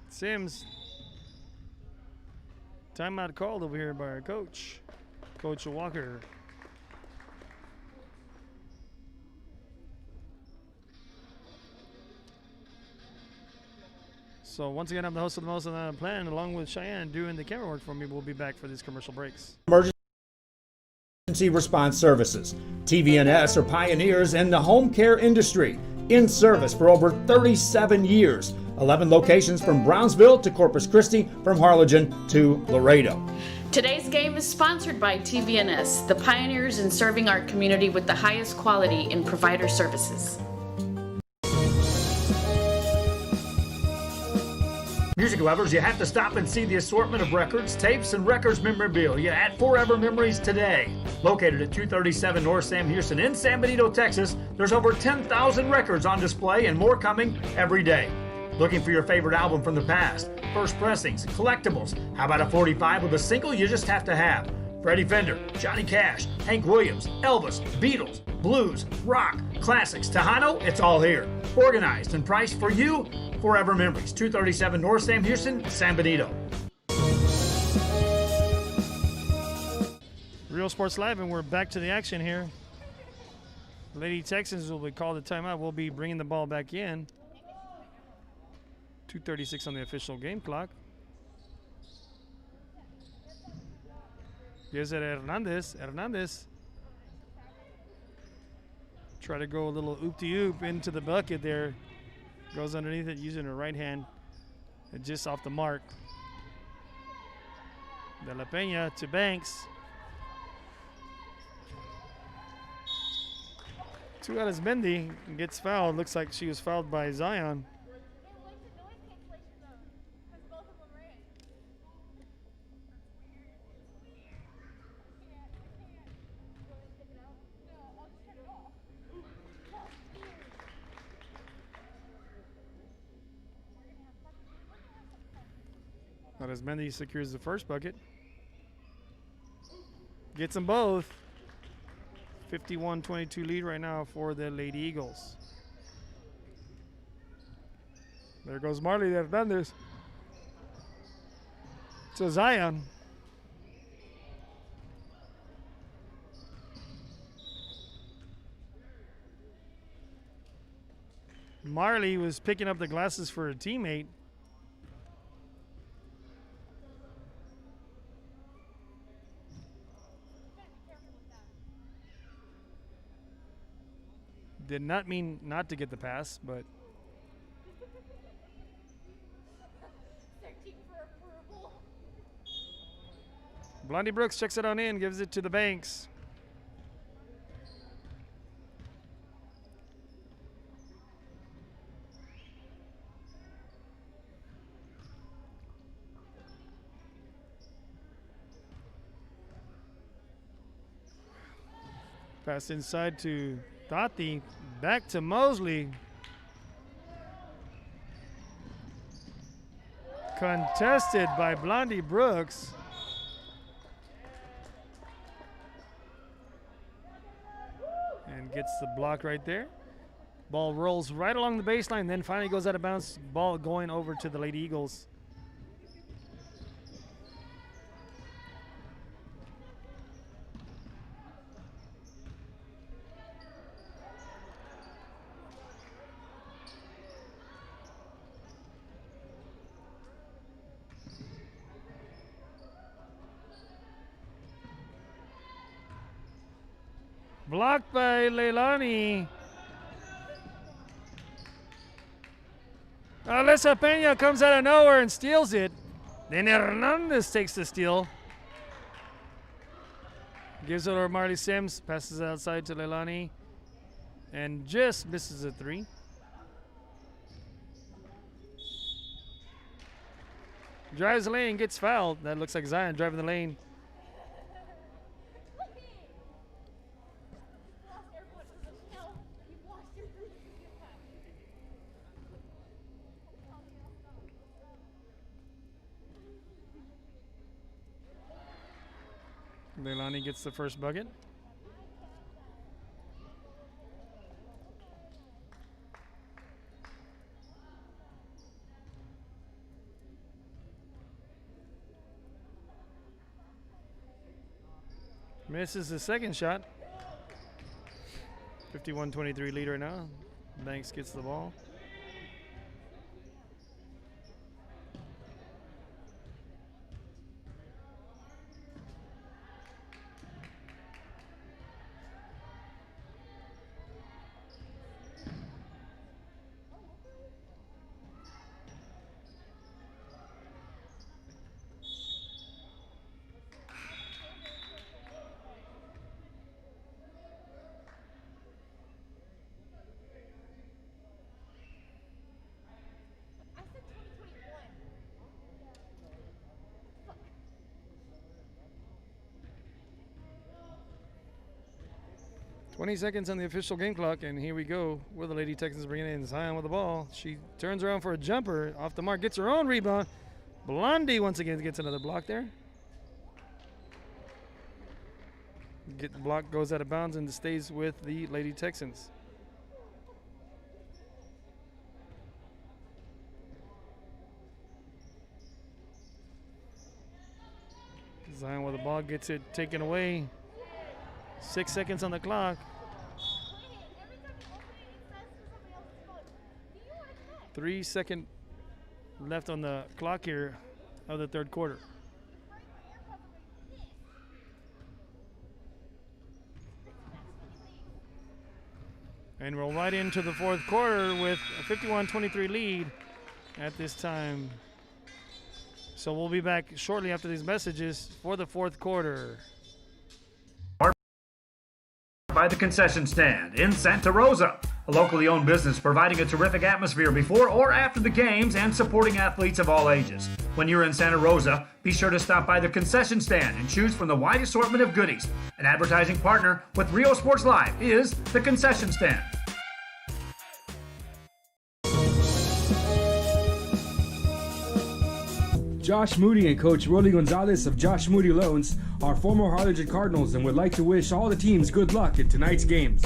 Sims. Timeout called over here by our coach, Coach Walker. So once again, I'm the host of the Most on the Plan, along with Cheyenne doing the camera work for me. We'll be back for these commercial breaks. Emergency Response Services. TVNS are pioneers in the home care industry, in service for over 37 years. 11 locations from Brownsville to Corpus Christi, from Harlingen to Laredo. Today's game is sponsored by TVNS, the pioneers in serving our community with the highest quality in provider services. Music lovers, you have to stop and see the assortment of records, tapes, and records memorabilia at Forever Memories today. Located at 237 North Sam Houston in San Benito, Texas, there's over 10,000 records on display and more coming every day. Looking for your favorite album from the past, first pressings, collectibles? How about a 45 with a single you just have to have? Freddie Fender, Johnny Cash, Hank Williams, Elvis, Beatles, blues, rock, classics, Tejano, it's all here. Organized and priced for you. Forever Memories, 237 North Sam Houston, San Benito. Real Sports Live, and we're back to the action here. Lady Texans will be called a timeout. We'll be bringing the ball back in. 2:36 on the official game clock. Gives it Hernandez. Hernandez. Try to go a little oop-de-oop into the bucket there. Goes underneath it using her right hand. And just off the mark. De La Peña to Banks. To Arismendi gets fouled. Looks like she was fouled by Zion. Arismendi secures the first bucket. Gets them both. 51-22 lead right now for the Lady Eagles. There goes Marley Hernandez to Zion. Marley was picking up the glasses for a teammate. Did not mean not to get the pass, but Blondie Brooks checks it on in, gives it to the Banks. Pass inside to Tati, back to Mosley. Contested by Blondie Brooks. And gets the block right there. Ball rolls right along the baseline, then finally goes out of bounds. Ball going over to the Lady Eagles. Blocked by Leilani. Alyssa Pena comes out of nowhere and steals it. Then Hernandez takes the steal. Gives it over to Marley Sims. Passes it outside to Leilani. And just misses a three. Drives the lane, gets fouled. That looks like Zion driving the lane. Leilani gets the first bucket. Misses the second shot. 51-23 lead right now. Banks gets the ball. .20 seconds on the official game clock, and here we go with the Lady Texans bringing in Zion with the ball. She turns around for a jumper, off the mark, gets her own rebound. Blondie once again gets another block there. The block goes out of bounds and stays with the Lady Texans. Zion with the ball, gets it taken away. 6 seconds on the clock. 3 seconds left on the clock here of the third quarter. And we're right into the fourth quarter with a 51-23 lead at this time. So we'll be back shortly after these messages for the fourth quarter. By the concession stand in Santa Rosa, a locally owned business providing a terrific atmosphere before or after the games and supporting athletes of all ages. When you're in Santa Rosa, be sure to stop by the concession stand and choose from the wide assortment of goodies. An advertising partner with Rio Sports Live is the concession stand. Josh Moody and Coach Rolly Gonzalez of Josh Moody Loans are former Harlingen Cardinals and would like to wish all the teams good luck in tonight's games.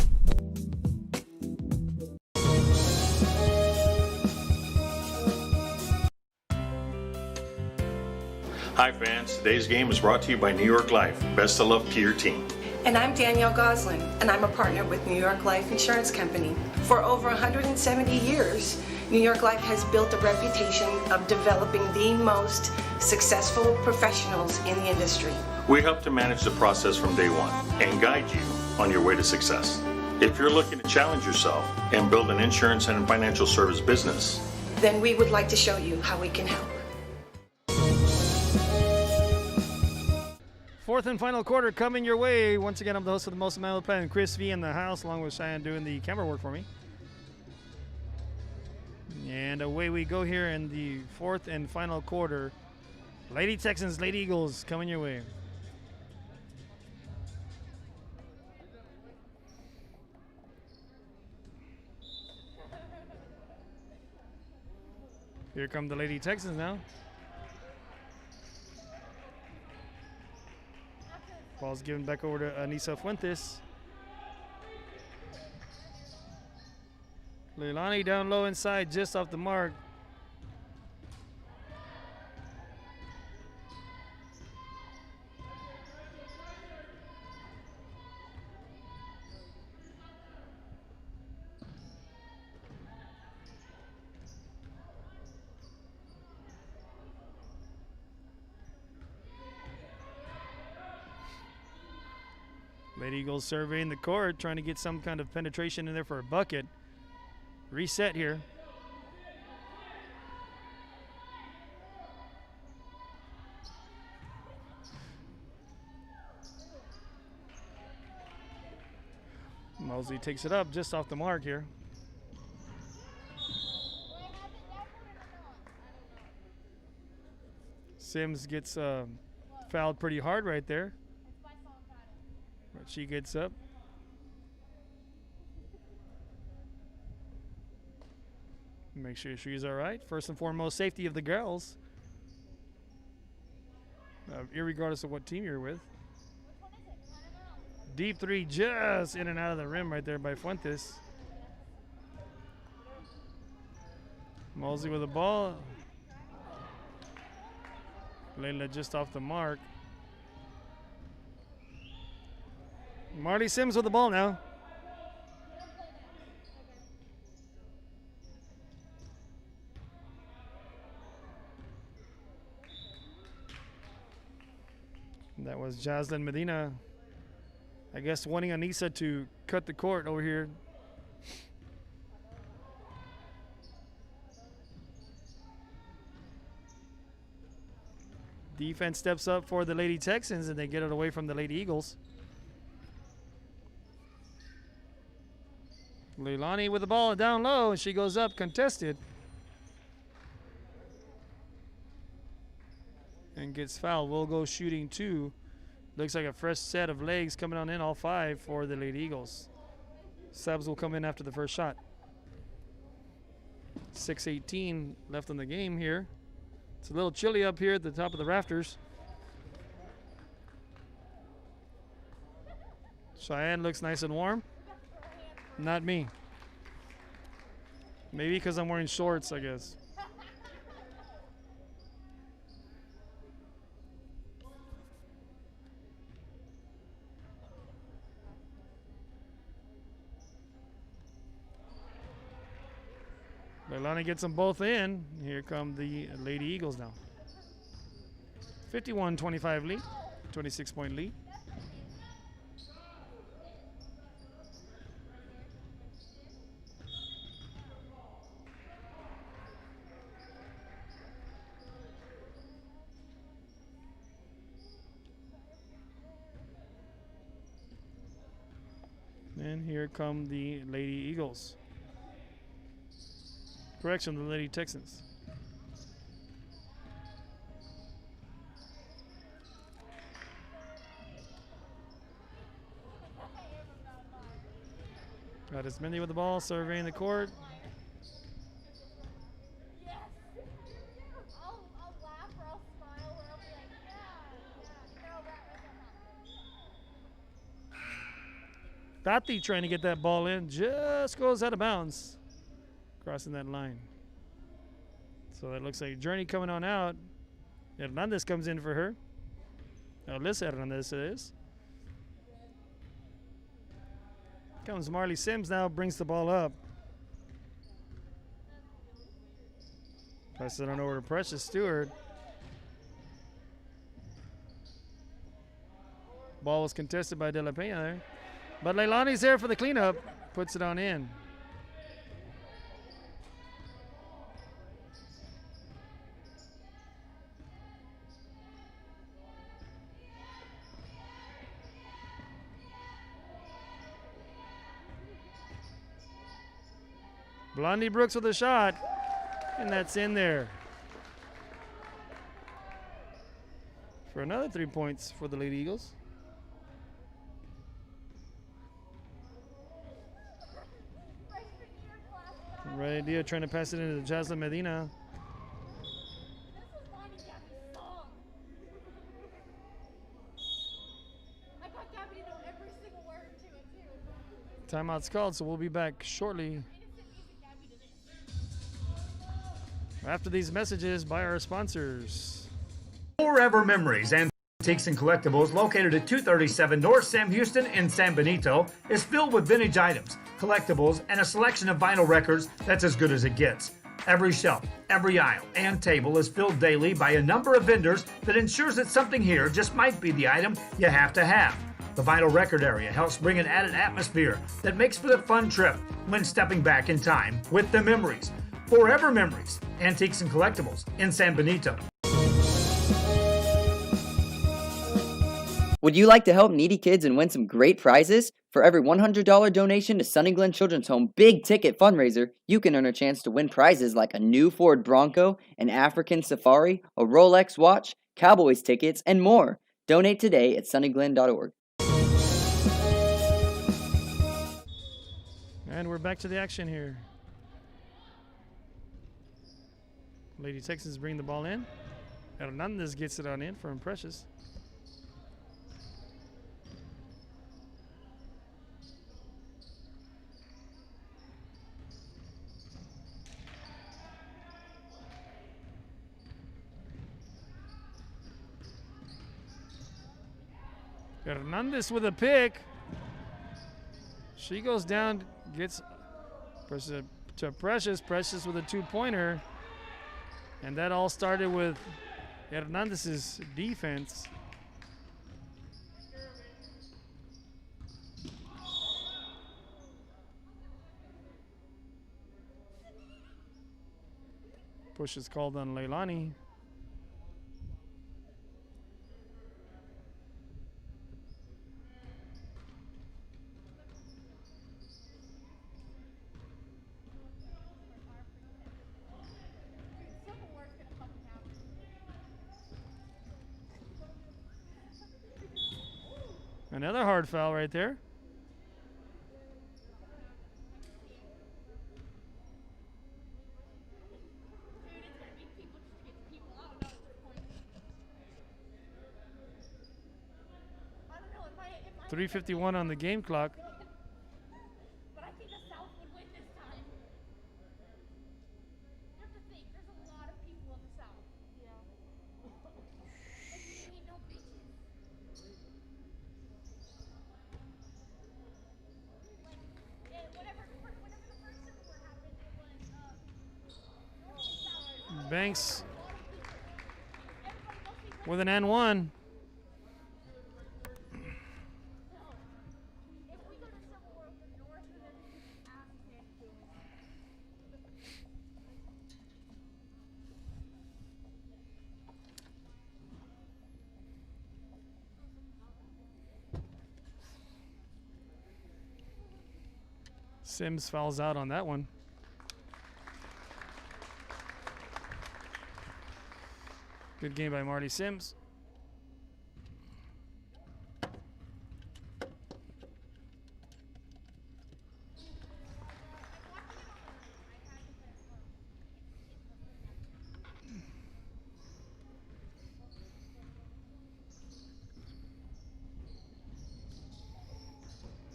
Hi fans, today's game is brought to you by New York Life. Best of luck to your team. And I'm Danielle Goslin, and I'm a partner with New York Life Insurance Company. For over 170 years, New York Life has built a reputation of developing the most successful professionals in the industry. We help to manage the process from day one and guide you on your way to success. If you're looking to challenge yourself and build an insurance and financial service business, then we would like to show you how we can help. Fourth and final quarter coming your way. Once again, I'm the host of the Most Amount Plan, Chris V in the house, along with Cheyenne doing the camera work for me. And away we go here in the fourth and final quarter. Lady Texans, Lady Eagles coming your way. Here come the Lady Texans now. Ball's given back over to Anissa Fuentes. Leilani down low inside, just off the mark. Lady Eagles surveying the court, trying to get some kind of penetration in there for a bucket. Reset here. Mosley takes it up just off the mark here. Sims gets fouled pretty hard right there. But she gets up. Make sure she's all right. First and foremost, safety of the girls. Irregardless of what team you're with. Deep three just in and out of the rim right there by Fuentes. Mosley with the ball. Layla just off the mark. Marty Sims with the ball now. That was Jaslyn Medina, I guess, wanting Anissa to cut the court over here. Defense steps up for the Lady Texans, and they get it away from the Lady Eagles. Leilani with the ball down low, and she goes up contested. And gets fouled. Will go shooting two. Looks like a fresh set of legs coming on in, all five for the Lady Eagles. Subs will come in after the first shot. 6:18 left in the game here. It's a little chilly up here at the top of the rafters. Cheyenne looks nice and warm. Not me. Maybe because I'm wearing shorts, I guess. Leilani gets them both in. Here come the Lady Eagles now. 51-25 lead, 26-point lead. And here come the Lady Eagles. Correction, the Lady Texans. Got Ismendi with the ball, surveying the court. Tati trying to get that ball in, just goes out of bounds, crossing that line. So that looks like Journey coming on out. Hernandez comes in for her. Alyssa Hernandez it is. Comes Marley Sims now, brings the ball up. Passes it on over to Precious Stewart. Ball was contested by De La Peña there. But Leilani's there for the cleanup. Puts it on in. Blondie Brooks with a shot. And that's in there. For another 3 points for the Lady Eagles. Right idea, trying to pass it into Jaslyn Medina. Timeout's called, so we'll be back shortly after these messages by our sponsors. Forever Memories, Antiques and Collectibles, located at 237 North Sam Houston in San Benito, is filled with vintage items, collectibles, and a selection of vinyl records that's as good as it gets. Every shelf, every aisle, and table is filled daily by a number of vendors that ensures that something here just might be the item you have to have. The vinyl record area helps bring an added atmosphere that makes for the fun trip when stepping back in time with the memories. Forever Memories, Antiques and Collectibles in San Benito. Would you like to help needy kids and win some great prizes? For every $100 donation to Sunny Glen Children's Home Big Ticket Fundraiser, you can earn a chance to win prizes like a new Ford Bronco, an African Safari, a Rolex watch, Cowboys tickets, and more. Donate today at sunnyglen.org. And we're back to the action here. Lady Texans bring the ball in. Hernandez gets it on in for Precious. Hernandez with a pick. She goes down, gets to Precious. Precious with a two-pointer. And that all started with Hernandez's defense. Push is called on Leilani. Another hard foul right there. .351 on the game clock. But I think the South would win this time. You have to think, there's a lot of people in the South. Yeah. Ain't no bitches. Like, whenever the first Civil War happened, it was North and South. Banks with an N1. Sims fouls out on that one. Good game by Marty Sims.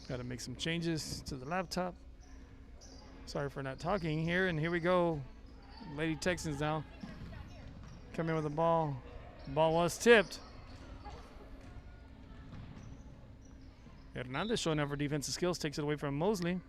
Got to make some changes to the laptop. Sorry for not talking here, and here we go. Lady Texans now. Come in with the ball. The ball was tipped. Hernandez showing up for defensive skills, takes it away from Mosley.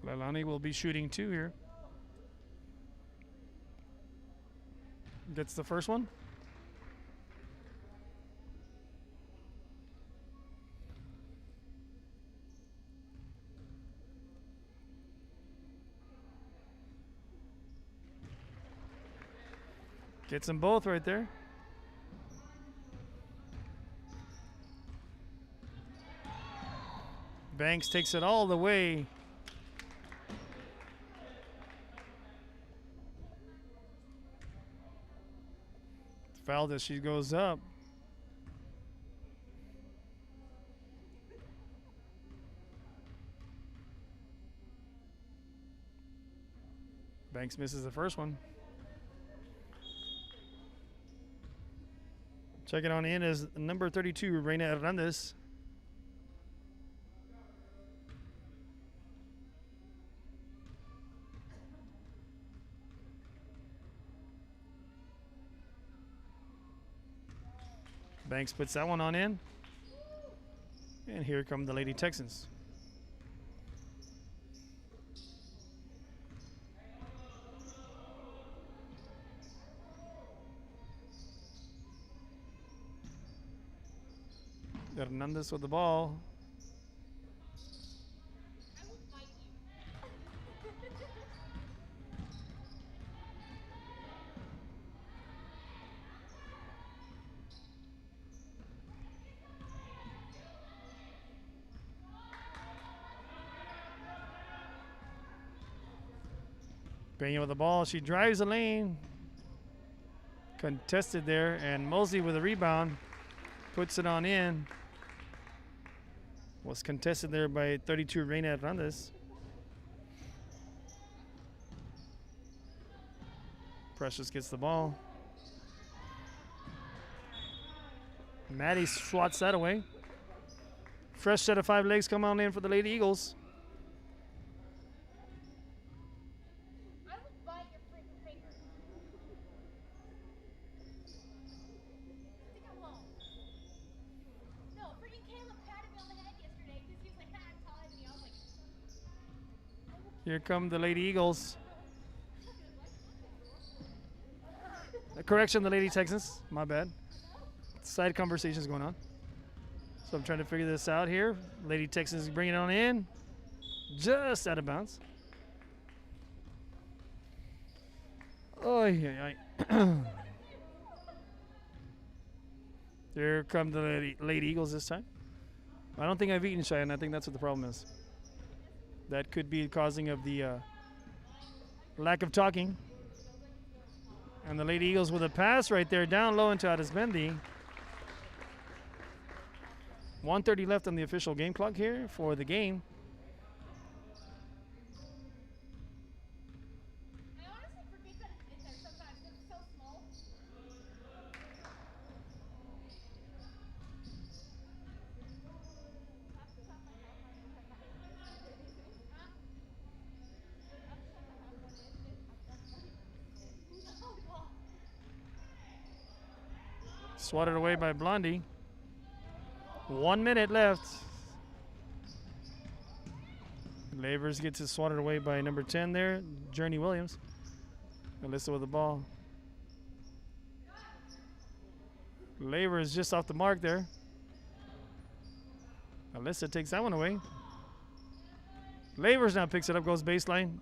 Leilani will be shooting two here. Gets the first one. Gets them both right there. Banks takes it all the way. Fouled as she goes up. Banks misses the first one. Checking on in is number 32, Reina Hernandez. Banks puts that one on in. And here come the Lady Texans. Hernandez with the ball. Peña with the ball. She drives the lane. Contested there, and Mosley with a rebound. Puts it on in. Was contested there by 32 Reina Hernandez. Precious gets the ball. Maddie swats that away. Fresh set of 5 legs come on in for the Lady Eagles. Here come the Lady Eagles. Correction, the Lady Texans. My bad. Side conversations going on. So I'm trying to figure this out here. Lady Texans bringing it on in. Just out of bounds. Oh, yeah. Here come the Lady Eagles this time. I don't think I've eaten Cheyenne. I think that's what the problem is. That could be causing of the lack of talking. And the Lady Eagles with a pass right there, down low into Arizmendi. 1:30 left on the official game clock here for the game. Swatted away by Blondie. 1 minute left. Lavers gets it swatted away by number 10 there, Journey Williams. Alyssa with the ball. Lavers just off the mark there. Alyssa takes that one away. Lavers now picks it up, goes baseline.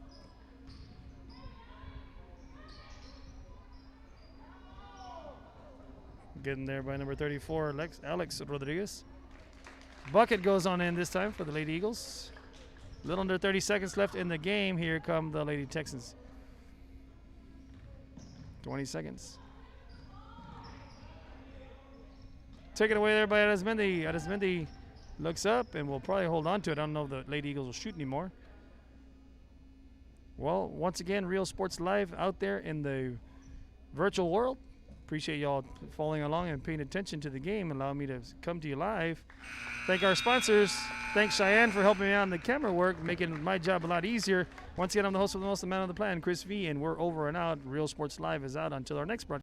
Getting there by number 34, Alex Rodriguez. Bucket goes on in this time for the Lady Eagles. A little under 30 seconds left in the game. Here come the Lady Texans. 20 seconds. Taken away there by Arizmendi. Arizmendi looks up and will probably hold on to it. I don't know if the Lady Eagles will shoot anymore. Well, once again, Real Sports Live out there in the virtual world. Appreciate y'all following along and paying attention to the game, allowing me to come to you live. Thank our sponsors. Thanks Cheyenne for helping me out in the camera work, making my job a lot easier. Once again, I'm the host of the most, the man on the plan, Chris V, and we're over and out. Real Sports Live is out until our next broadcast.